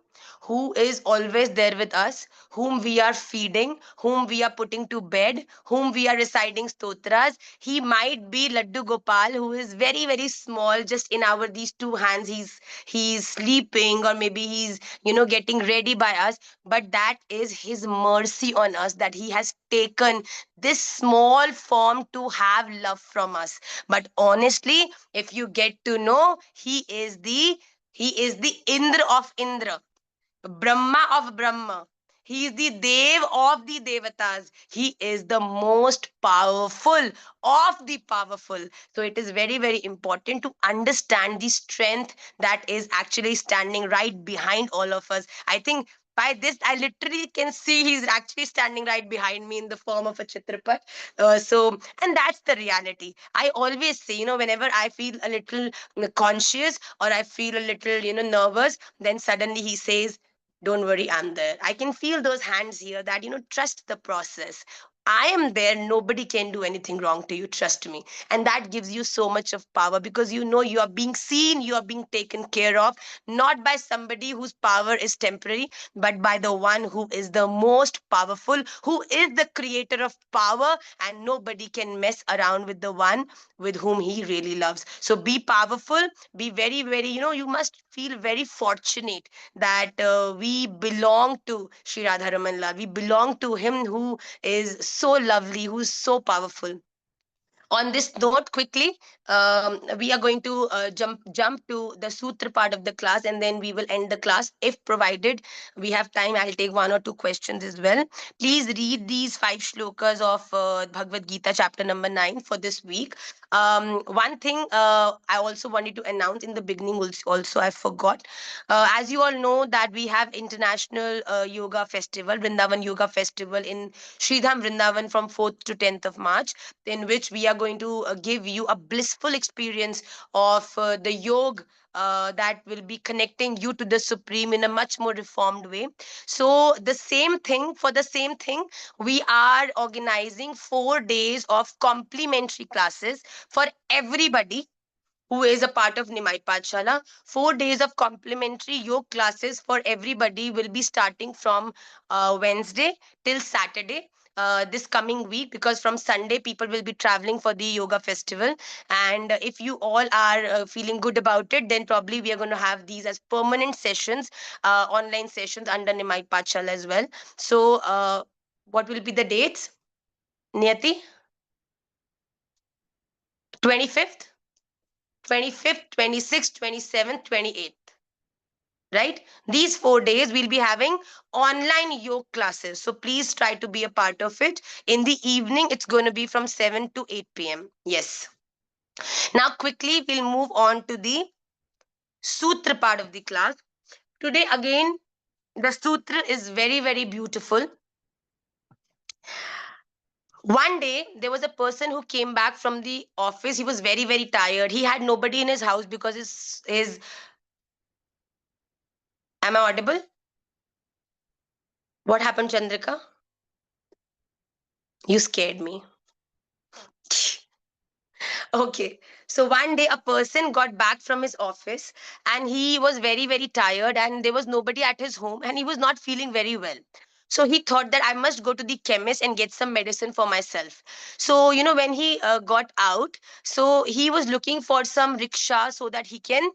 A: who is always there with us, whom we are feeding, whom we are putting to bed, whom we are reciting stotras. He might be Laddu Gopal, who is very, very small, just in our these two hands. He's sleeping, or maybe he's getting ready by us. But that is his mercy on us, that he has taken this small form to have love from us. But honestly, if you get to know, he is the Indra of Indra, Brahma of Brahma. He is the Dev of the Devatas. He is the most powerful of the powerful. So it is very, very important to understand the strength that is actually standing right behind all of us. I think by this, I literally can see he's actually standing right behind me in the form of a Chitrapat. And that's the reality. I always say, whenever I feel a little conscious, or I feel a little, nervous, then suddenly he says, don't worry, I'm there. I can feel those hands here that, trust the process. I am there. Nobody can do anything wrong to you. Trust me. And that gives you so much of power, because you are being seen, you are being taken care of, not by somebody whose power is temporary, but by the one who is the most powerful, who is the creator of power, and nobody can mess around with the one with whom he really loves. So be powerful, be very, very, you must feel very fortunate that we belong to Sri Radharaman Lal. We belong to him who is so lovely, who's so powerful. On this note, quickly, we are going to jump to the sutra part of the class, and then we will end the class. If provided we have time, I'll take one or two questions as well. Please read these 5 shlokas of Bhagavad Gita, chapter number 9, for this week. One thing I also wanted to announce in the beginning, also I forgot. As you all know, that we have International Yoga Festival, Vrindavan Yoga Festival in Sridham Vrindavan from 4th to 10th of March, in which we are going to give you a blissful experience of the yoga that will be connecting you to the supreme in a much more reformed way. So the same thing, for the same thing, we are organizing 4 days of complimentary classes for everybody who is a part of Nimaipathshala. 4 days of complimentary yoga classes for everybody will be starting from Wednesday till Saturday. This coming week, because from Sunday people will be traveling for the yoga festival. And if you all are feeling good about it, then probably we are going to have these as permanent sessions, online sessions under Nimai Pachal as well. So what will be the dates, Niyati? 25th, 25th, 26th, 27th, 28th, right? These 4 days we'll be having online yoga classes. So please try to be a part of it. In the evening, it's going to be from 7 to 8 p.m. Yes. Now, quickly, we'll move on to the Sutra part of the class. Today, again, the Sutra is very, very beautiful. One day, there was a person who came back from the office. He was very, very tired. He had nobody in his house because his am I audible? What happened, Chandrika? You scared me. Okay. So one day a person got back from his office and he was very, very tired and there was nobody at his home and he was not feeling very well. So he thought that I must go to the chemist and get some medicine for myself. So, when he got out, so he was looking for some rickshaw so that he can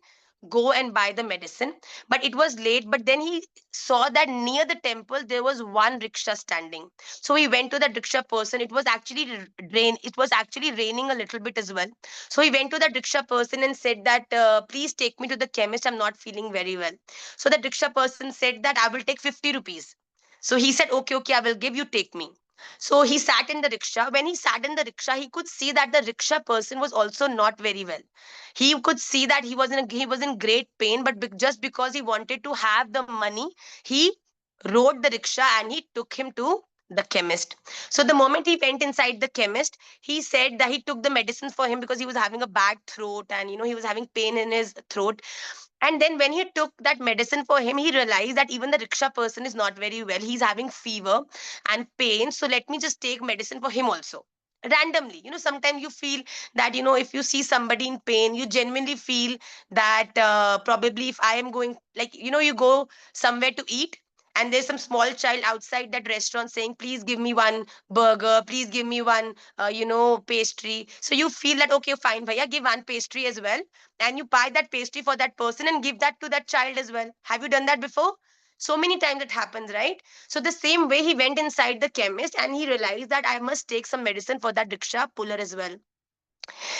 A: go and buy the medicine. But it was late. But then he saw that near the temple there was one rickshaw standing. So he went to the rickshaw person. It was actually raining a little bit as well. So he went to the rickshaw person and said that, please take me to the chemist. I'm not feeling very well. So the rickshaw person said that I will take 50 rupees. So he said, okay, okay, I will give you, take me. So he sat in the rickshaw. When he sat in the rickshaw, he could see that the rickshaw person was also not very well. He could see that he was in great pain, but just because he wanted to have the money, he rode the rickshaw and he took him to the chemist. So the moment he went inside the chemist, he said that he took the medicines for him because he was having a bad throat and he was having pain in his throat. And then when he took that medicine for him, he realized that even the rickshaw person is not very well. He's having fever and pain. So let me just take medicine for him also. Randomly, sometimes you feel that, if you see somebody in pain, you genuinely feel that probably if I am going, like, you go somewhere to eat and there's some small child outside that restaurant saying, please give me one burger, please give me one, pastry. So you feel that, okay, fine, bhaiya, give one pastry as well, and you buy that pastry for that person and give that to that child as well. Have you done that before? So many times it happens, right? So the same way, he went inside the chemist and he realized that I must take some medicine for that rickshaw puller as well.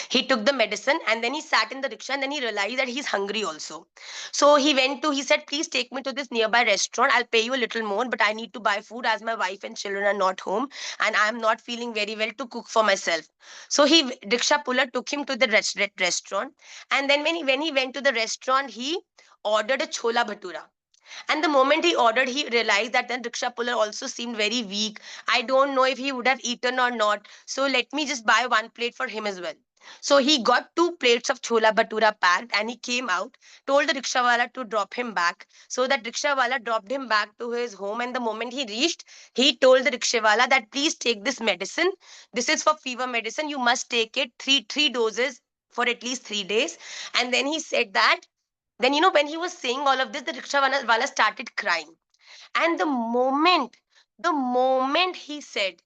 A: He took the medicine and then he sat in the rickshaw and then he realized that he's hungry also. So he said, please take me to this nearby restaurant. I'll pay you a little more, but I need to buy food as my wife and children are not home and I'm not feeling very well to cook for myself. So rickshaw puller took him to the restaurant. And then when he went to the restaurant, he ordered a chola bhatura. And the moment he ordered, he realized that the rickshaw puller also seemed very weak. I don't know if he would have eaten or not. So let me just buy one plate for him as well. So he got 2 plates of chola bhatura packed and he came out, told the rickshawala to drop him back. So that rickshawala dropped him back to his home. And the moment he reached, he told the rickshawala that please take this medicine. This is for fever medicine. You must take it three doses for at least 3 days. And then he said that then, when he was saying all of this, the rickshaw wala started crying. And the moment he said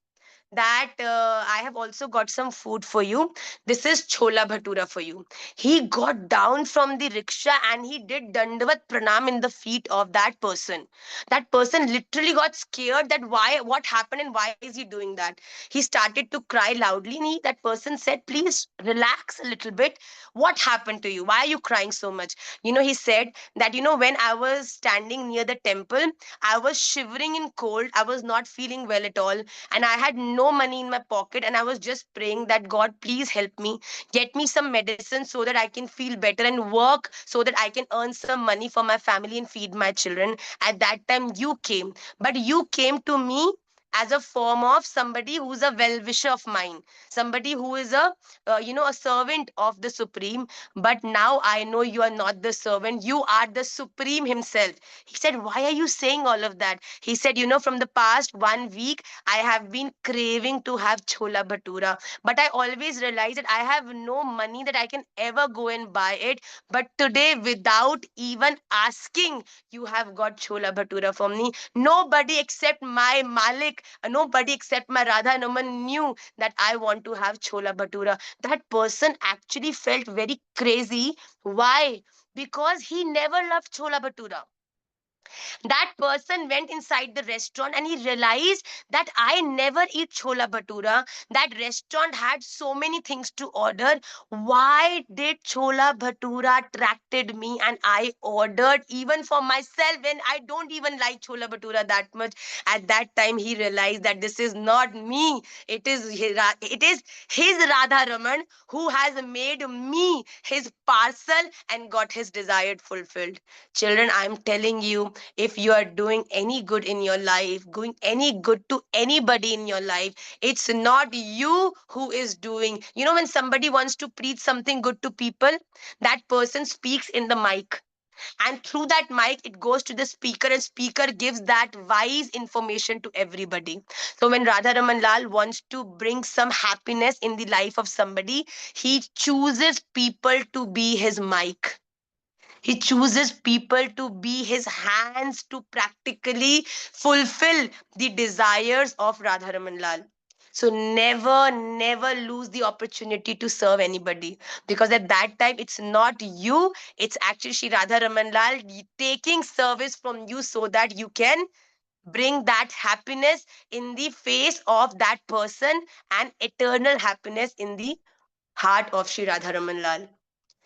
A: that I have also got some food for you. This is chola bhatura for you. He got down from the rickshaw and he did dandavat pranam in the feet of that person. That person literally got scared that what happened and why is he doing that. He started to cry loudly and that person said, please relax a little bit. What happened to you? Why are you crying so much? He said that, when I was standing near the temple, I was shivering in cold. I was not feeling well at all and I had no money in my pocket and I was just praying that God, please help me, get me some medicine so that I can feel better and work so that I can earn some money for my family and feed my children. At that time, you came, but you came to me as a form of somebody who's a well-wisher of mine, somebody who is a a servant of the Supreme. But now I know you are not the servant, you are the Supreme himself. He said, why are you saying all of that? He said, from the past 1 week, I have been craving to have chola bhatura, but I always realize that I have no money that I can ever go and buy it. But today, without even asking, you have got chola bhatura from me. Nobody except my Malik, nobody except my Radha Naman knew that I want to have chola bhatura. That person actually felt very crazy. Why? Because he never loved chola bhatura. That person went inside the restaurant and he realized that I never eat chola bhatura. That restaurant had so many things to order. Why did chola bhatura attracted me and I ordered even for myself when I don't even like chola bhatura that much? At that time he realized that this is not me. It is his Radha Raman who has made me his parcel and got his desire fulfilled. Children, I'm telling you, if you are doing any good in your life, doing any good to anybody in your life, it's not you who is doing. When somebody wants to preach something good to people, that person speaks in the mic, and through that mic it goes to the speaker, and speaker gives that wise information to everybody. So when Radha Raman Lal wants to bring some happiness in the life of somebody, he chooses people to be his mic. He chooses people to be his hands to practically fulfill the desires of Radharaman Lal. So never, never lose the opportunity to serve anybody, because at that time it's not you, it's actually Shri Radharaman Lal taking service from you so that you can bring that happiness in the face of that person and eternal happiness in the heart of Shri Radharaman Lal.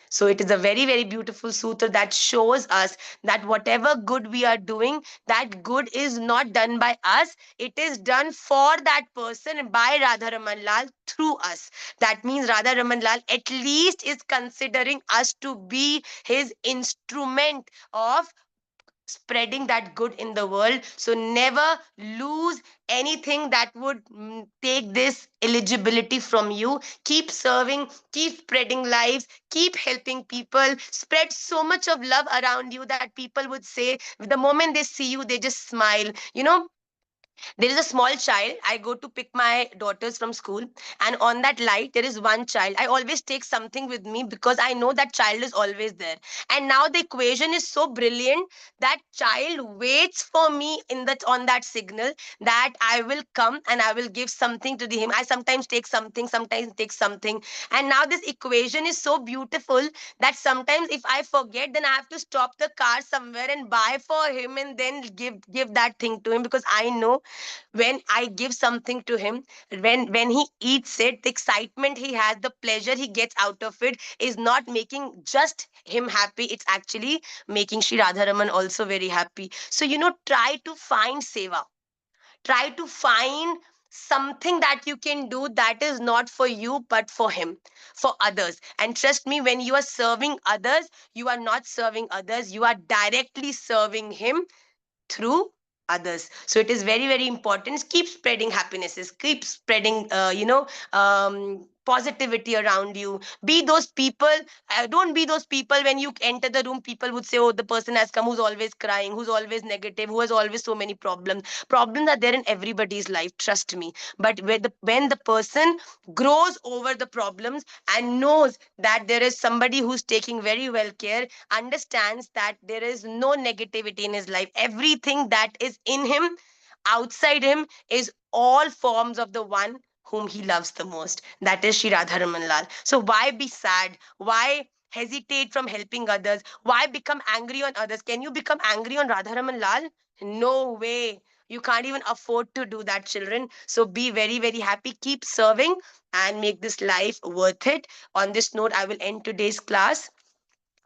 A: So it is a very, very beautiful sutra that shows us that whatever good we are doing, that good is not done by us. It is done for that person by Radharaman Lal through us. That means Radharaman Lal at least is considering us to be his instrument of spreading that good in the world. So never lose anything that would take this eligibility from you. Keep serving, keep spreading lives, keep helping people, spread so much of love around you that people would say the moment they see you they just smile. There is a small child. I go to pick my daughters from school, and on that light, there is one child. I always take something with me because I know that child is always there. And now the equation is so brilliant that child waits for me in that on that signal that I will come and I will give something to him. I sometimes take something, sometimes take something. And now this equation is so beautiful that sometimes if I forget, then I have to stop the car somewhere and buy for him and then give that thing to him, because I know when I give something to him, when he eats it, the excitement he has, the pleasure he gets out of it is not making just him happy, it's actually making Sri Radharaman also very happy. So try to find seva, try to find something that you can do that is not for you but for him, for others. And trust me, when you are serving others, you are not serving others, you are directly serving him through others. So it is very, very important. Keep spreading happinesses, keep spreading positivity around you. Be those people. Don't be those people when you enter the room people would say, oh, the person has come who's always crying, who's always negative, who has always so many problems. Problems are there in everybody's life, trust me. But when the person grows over the problems and knows that there is somebody who's taking very well care, understands that there is no negativity in his life, everything that is in him, outside him, is all forms of the one whom he loves the most. That is Shri Radharaman Lal. So why be sad? Why hesitate from helping others? Why become angry on others? Can you become angry on Radharaman Lal? No way. You can't even afford to do that, children. So be very, very happy. Keep serving and make this life worth it. On this note, I will end today's class.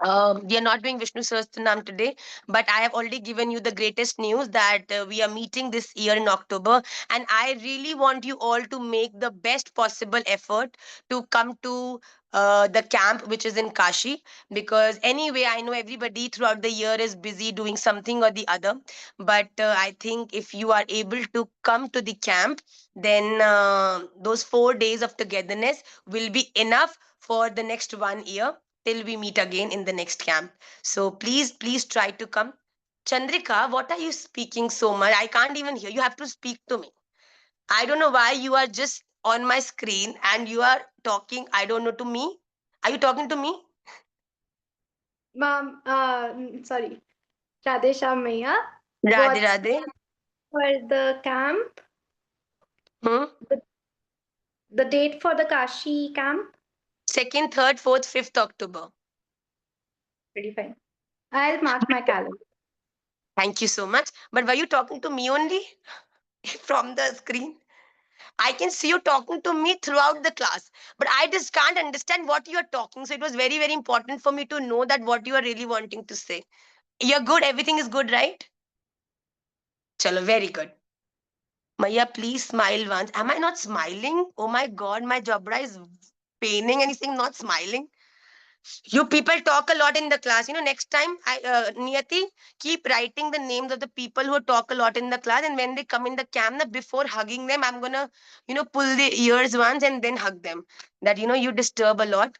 A: We are not doing Vishnu Sahasranam today, but I have already given you the greatest news that we are meeting this year in October, and I really want you all to make the best possible effort to come to the camp which is in Kashi, because anyway, I know everybody throughout the year is busy doing something or the other, but I think if you are able to come to the camp, then those 4 days of togetherness will be enough for the next 1 year till we meet again in the next camp. So please, please try to come. Chandrika, what are you speaking so much? I can't even hear. You have to speak to me. I don't know why you are just on my screen and you are talking, I don't know, to me. Are you talking to me?
B: Ma'am, sorry, Radhe Shyam Maya.
A: Radhe
B: What's
A: Radhe.
B: for the camp?
A: Hmm?
B: The, the date for the Kashi camp?
A: 2nd, 3rd, 4th, 5th October.
B: Pretty fine. I'll mark my calendar.
A: Thank you so much. But were you talking to me only from the screen? I can see you talking to me throughout the class, but I just can't understand what you are talking. So it was very, very important for me to know that what you are really wanting to say. You're good. Everything is good, right? Chalo, very good. Maya, please smile once. Am I not smiling? Oh my God, my jabra is paining and he's saying not smiling. You people talk a lot in the class. Next time, Niyati, keep writing the names of the people who talk a lot in the class. And when they come in the camp, before hugging them, I'm going to, pull the ears once and then hug them. That, you disturb a lot.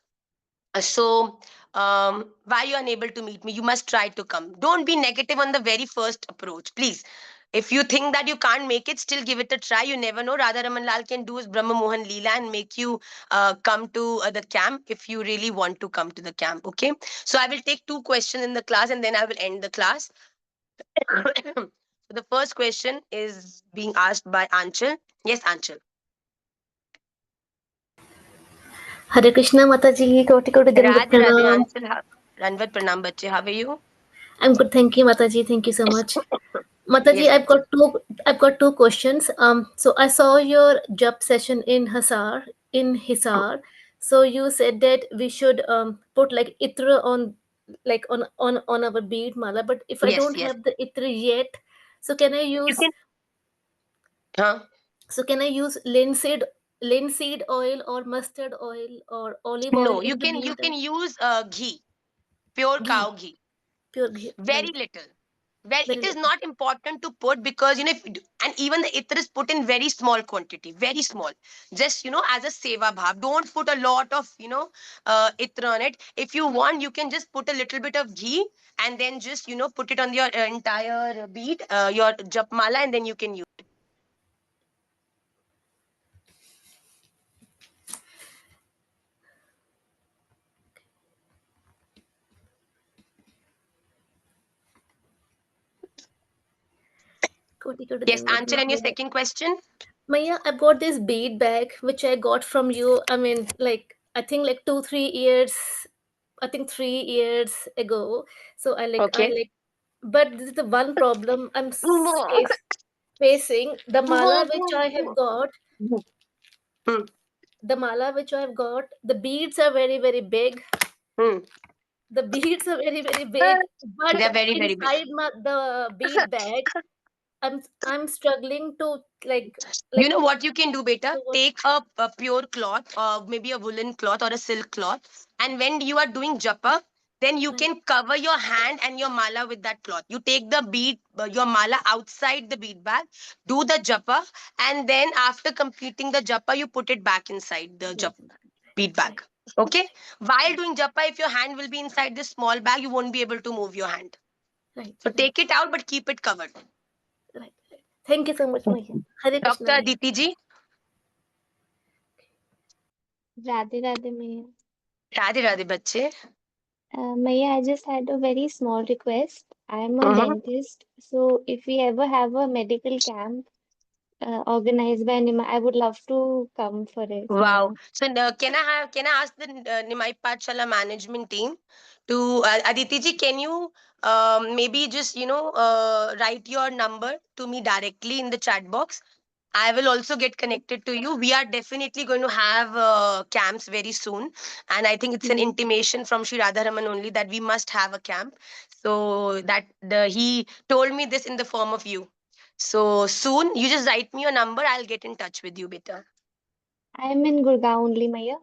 A: So, why you unable to meet me? You must try to come. Don't be negative on the very first approach, please. If you think that you can't make it, still give it a try. You never know. Radha Raman Lal can do his Brahma Mohan Leela and make you come to the camp if you really want to come to the camp. Okay. So I will take 2 questions in the class and then I will end the class. So the first question is being asked by Anchal. Yes, Anchal.
C: Hare Krishna Mataji, Koti Koti Dandavat
A: Radhe Radhe
C: Pranam.
A: Anchal. Ranvat Pranam Bache. How are you?
C: I'm good, thank you, Mataji. Thank you so much. Mataji,
A: Yes, Bache.
C: I've got two questions. So I saw your job session in Hisar. So you said that we should put like itra on like on our bead mala, but if I
A: Yes,
C: don't
A: yes.
C: have the itra yet, so can I
A: You
C: use
A: can. Huh?
C: linseed oil or mustard oil or olive oil
A: No,
C: in the
A: you can
C: meantime?
A: use ghee, pure
C: Ghee,
A: cow ghee.
C: pure ghee,
A: Very
C: right?
A: little. Well,
C: Very
A: it is
C: little.
A: not important to put because if you and even the itr is put in very small quantity, very small. Just as a seva bhav. Don't put a lot of itr on it. If you want, you can just put a little bit of ghee and then just put it on your entire bead, your japmala, and then you can use.
C: Koti Koti
A: Yes,
C: Dandavat
A: Anchal, and your
C: Pranam.
A: second question.
C: Maya, I've got this bead bag which I got from you. I mean, like I think like 2 3 years. I think 3 years ago. So
A: Okay.
C: but this is the one problem facing. The mala which I have got,
A: Hmm,
C: the beads are very very big.
A: hmm.
C: The beads are very very big,
A: They
C: but
A: are very, very big.
C: inside the bead bag, I'm struggling to
A: You
C: like
A: know what you can do, beta?
C: do what.
A: Take a pure cloth or maybe a woolen cloth or a silk cloth. And when you are doing japa, then you
C: Right.
A: can cover your hand and your mala with that cloth. You take the bead, your mala outside the bead bag, do the japa, and then after completing the japa, you put it back inside the bead
C: Right.
A: bag. Okay? While doing japa, if your hand will be inside this small bag, you won't be able to move your hand.
C: Right.
A: So
C: Right.
A: take it out, but keep it covered.
C: Right. Right. Thank you so much, Maya. Hare Krishna,
A: Dr.
C: Maya.
A: Aditi ji,
D: Radhe Radhe Maya.
A: Radhe Radhe Bachche.
D: Maya, I just had a very small request. I'm a
A: Mhm.
D: dentist, so if we ever have a medical camp organized by Nima, I would love to come for it,
A: Wow.
D: Maya.
A: So can I ask the Nimaipathshala management team to Aditi ji, can you maybe just write your number to me directly in the chat box? I will also get connected to you. We are definitely going to have camps very soon, and I think it's an
B: ji
A: intimation from Sri Radharaman only that we must have a camp. So he told me this in the form of you. So soon, you just write me your number. I'll get in touch with you, beta.
D: I am in Gurgaon only, Maya.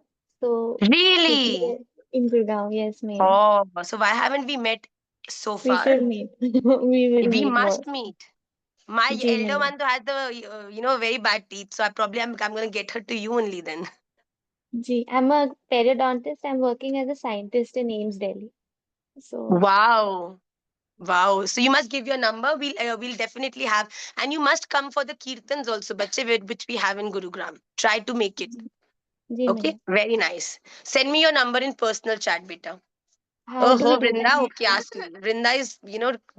D: So
A: Really?
D: quickly in Gurgaon, yes, Maya.
A: Oh, so why haven't we met so
D: We
A: far?
D: should meet. We will
A: We
D: meet more.
A: must meet. My
D: ji
A: elder
D: Maya.
A: one though has the very bad teeth, so I'm gonna get her to you only then.
D: Ji, I'm a periodontist. I'm working as a scientist in AIMS Delhi. So
A: Wow. Wow. So you must give your number. We'll definitely have, and you must come for the kirtans also, bache, which we have in Gurugram. Try to make it.
D: Ji
A: Okay.
D: Maya.
A: Very nice. Send me your number in personal chat, beta.
D: How
A: Oh,
D: do we do that,
A: Vrinda.
D: Maya?
A: Okay, ask me. Vrinda is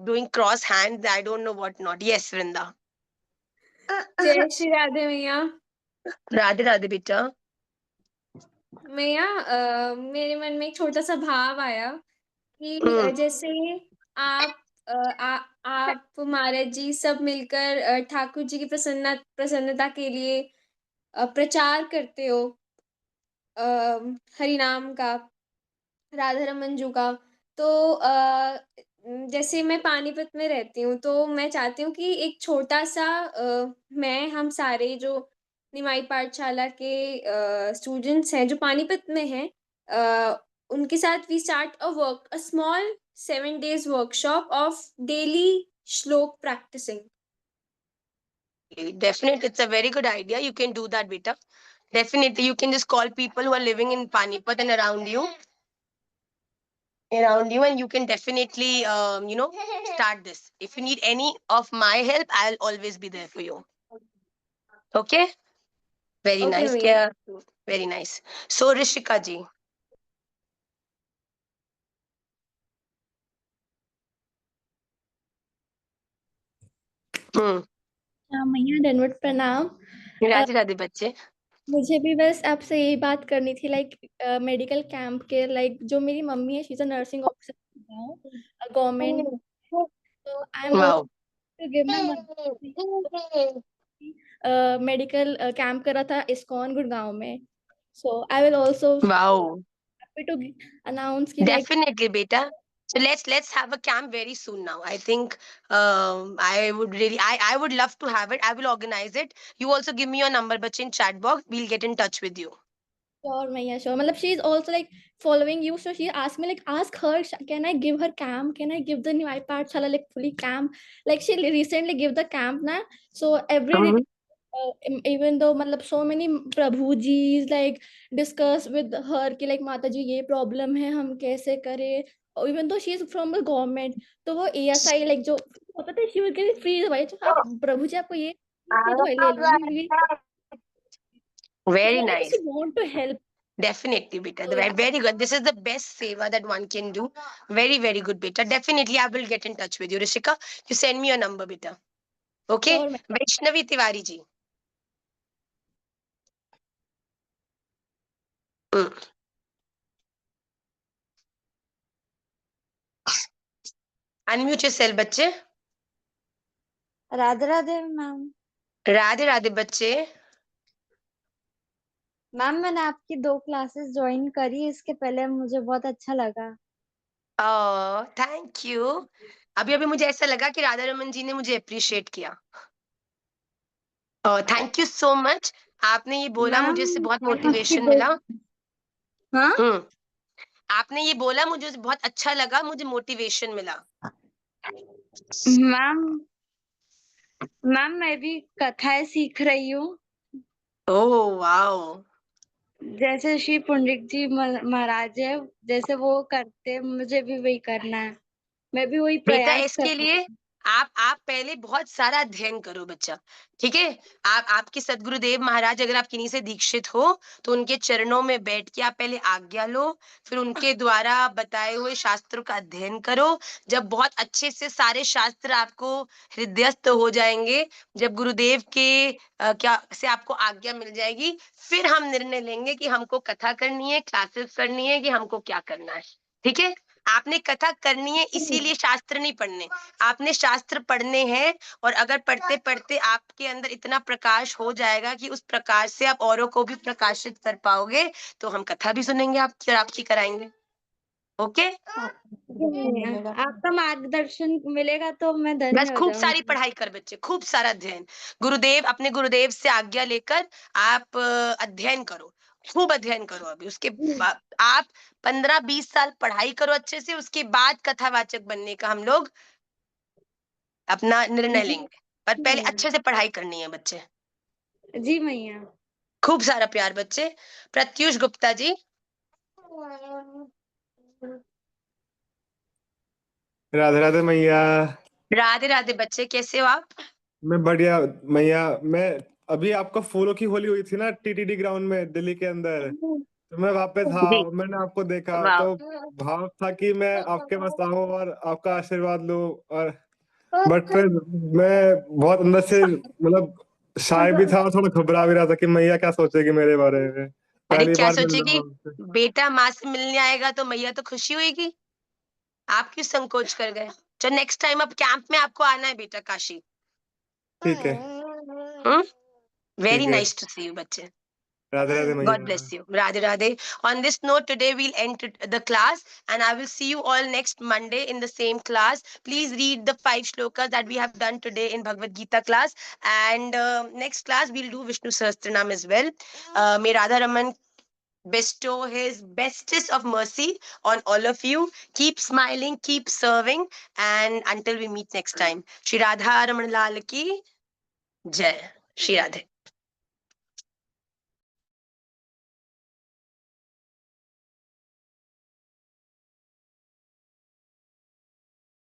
A: doing cross hands. I don't know what not. Yes, Vrinda.
E: जय श्री राधे मैया।
A: Radhe Radhe, beta.
E: मैया मेरे मन में एक छोटा सा भाव आया कि
A: Hmm.
E: जैसे आप आप महाराज जी सब मिलकर ठाकुर जी की प्रसन्नता के लिए प्रचार करते हो हरि नाम का, राधा रमन जू का। तो जैसे मैं पानीपत में रहती हूँ, तो मैं चाहती हूँ कि एक छोटा-सा हम सारे जो निमाई पाठशाला के स्टूडेंट्स हैं, जो पानीपत में हैं, उनके साथ we start a small 7 days workshop of daily shloka practising.
A: Definitely, it's a very good idea. You can do that, beta. Definitely, you can just call people who are living in Panipat and around you, and you can definitely, start this. If you need any of my help, I'll always be there for you. Okay? Very
E: okay
A: nice.
E: मैया।
A: Kya? Very nice. So, Rishika ji. Hmm.
F: मैया दंडवत प्रणाम।
A: Radhe Radhe बच्चे.
F: मुझे भी बस आपसे यही बात करनी थी लाइक मेडिकल कैंप के लाइक जो मेरी मम्मी है she is a nursing officer government तो I am
A: Wow.
F: To give my mother medical camp करा था इस्कॉन गुड़गांव में so I will also
A: Wow.
F: Happy to announce कि like
A: Definitely, beta. So let's have a camp very soon now. I think I would love to have it. I will organize it. You also give me your number, but in chat box, we'll get in touch with you.
F: Sure, Maya, sure. Matlab, she is also like following you, so she asked me like, ask her, can I give her camp? Can I give the Nimaipathshala like fully camp? Like she recently gave the camp na, so every day,
A: Mhm.
F: even though matlab so many Prabhujis like discuss with her कि like माता जी ये problem है हम कैसे करें? Even though she is from the government, तो वो ASI like जो पता है she will get free दवाई जो आप प्रभु जी आपको ये दवाई ले लो ये
A: Very
F: like
A: nice.
F: she want to help.
A: Definitely, beta.
F: So yeah.
A: Very good. This is the best seva that one can do. Very, very good, beta. Definitely, I will get in touch with you. Rishika, you send me your number, beta. Okay?
F: Sure, ma'am.
A: Vaishnavi Tiwari ji. Mm. Unmute yourself, बच्चे.
G: Radhe Radhe ma'am.
A: Radhe Radhe बच्चे.
G: Ma'am मैंने आपकी 2 classes join करी इसके पहले, मुझे बहुत अच्छा लगा।
A: Thank you. अभी अभी मुझे ऐसा लगा कि राधा रमन जी ने मुझे अप्रिशिएट किया. Thank you so much. आपने ये बोला मुझे इससे बहुत
G: मैम आपकी
A: मोटिवेशन
G: 2
A: मिला.
G: हाँ
A: हम्म. आपने ये बोला मुझे बहुत अच्छा लगा, मुझे मोटिवेशन मिला.
G: मैम मैम मैं भी कथाएं सीख रही हूँ।
A: Oh wow.
G: जैसे श्री पुंडरिक जी महाराज है, जैसे वो करते मुझे भी वही करना है। मैं भी वही
A: बेटा
G: प्रयास कर
A: इसके
G: रही
A: लिए
G: हूँ।
A: आप पहले बहुत सारा अध्ययन करो बच्चा. ठीक है. आपके सदगुरुदेव महाराज अगर आप किन्हीं से दीक्षित हो तो उनके चरणों में बैठ के आप पहले आज्ञा लो, फिर उनके द्वारा बताए हुए शास्त्रों का अध्ययन करो. जब बहुत अच्छे से सारे शास्त्र आपको हृदयस्थ हो जाएंगे, जब गुरुदेव के क्या से आपको आज्ञा मिल जाएगी, फिर हम निर्णय लेंगे कि हमको कथा करनी है, क्लासेस करनी है, कि हमको क्या करना है. ठीक है. आपने कथा करनी है, इसीलिए शास्त्र नहीं पढ़ने, आपने शास्त्र पढ़ने हैं। और अगर पढ़ते पढ़ते आपके अंदर इतना प्रकाश हो जाएगा कि उस प्रकाश से आप औरों को भी प्रकाशित कर पाओगे, तो हम कथा भी सुनेंगे आपकी और आपकी कराएंगे। ओके,
G: आपका मार्गदर्शन मिलेगा तो मैं धन्य
A: बस
G: हो
A: खूब सारी
G: जाऊंगी।
A: पढ़ाई कर बच्चे, खूब सारा अध्ययन। गुरुदेव, अपने गुरुदेव से आज्ञा लेकर आप अध्ययन करो, खूब अध्ययन करो। अभी उसके बाद आप 15-20 साल पढ़ाई करो अच्छे से, उसके बाद कथावाचक बनने का हम लोग अपना निर्णय
G: जी
A: लेंगे। पर पहले
G: मैया।
A: अच्छे से पढ़ाई करनी है बच्चे।
G: जी मैया।
A: खूब सारा प्यार बच्चे। प्रत्युष गुप्ता जी।
H: राधे राधे मैया।
A: राधे राधे बच्चे, कैसे हो आप?
H: मैं बढ़िया मैया। मैं अभी आपका फूलों की होली हुई थी ना टीटीडी ग्राउंड में दिल्ली के अंदर, तो मैं वहां पे था,
A: जी,
H: मैंने आपको देखा,
A: वाह,
H: तो भाव था कि मैं आपके पास आऊं और आपका आशीर्वाद लूं। और बट फिर मैं बहुत अंदर से मतलब शाय भी था और थोड़ा घबरा भी रहा था कि मैया क्या सोचेगी मेरे बारे में,
A: अरे
H: पहली
A: क्या
H: बार मिल रहा
A: सोचेगी,
H: हूं आपसे।
A: बेटा माँ से मिलने आएगा तो मैया तो खुशी होगी। आप क्यों संकोच कर गए? जो नेक्स्ट टाइम अब कैंप में आपको आना है बेटा, काशी।
H: ठीक है।
A: वेरी
H: ठीक है।
A: नाइस टू सी यू बच्चे।
H: राधे राधे
A: God
H: मैया।
A: bless you. Radhe Radhe. On this note, today we'll end the class, and I will see you all next Monday in the same class. Please read the 5 shlokas that we have done today in Bhagavad Gita class. And next class, we'll do Vishnu Sahasranam as well. May Radha Raman bestow his bestest of mercy on all of you. Keep smiling, keep serving, and until we meet next time. Shri Radha Raman Lal ki Jai. Shri Radhe.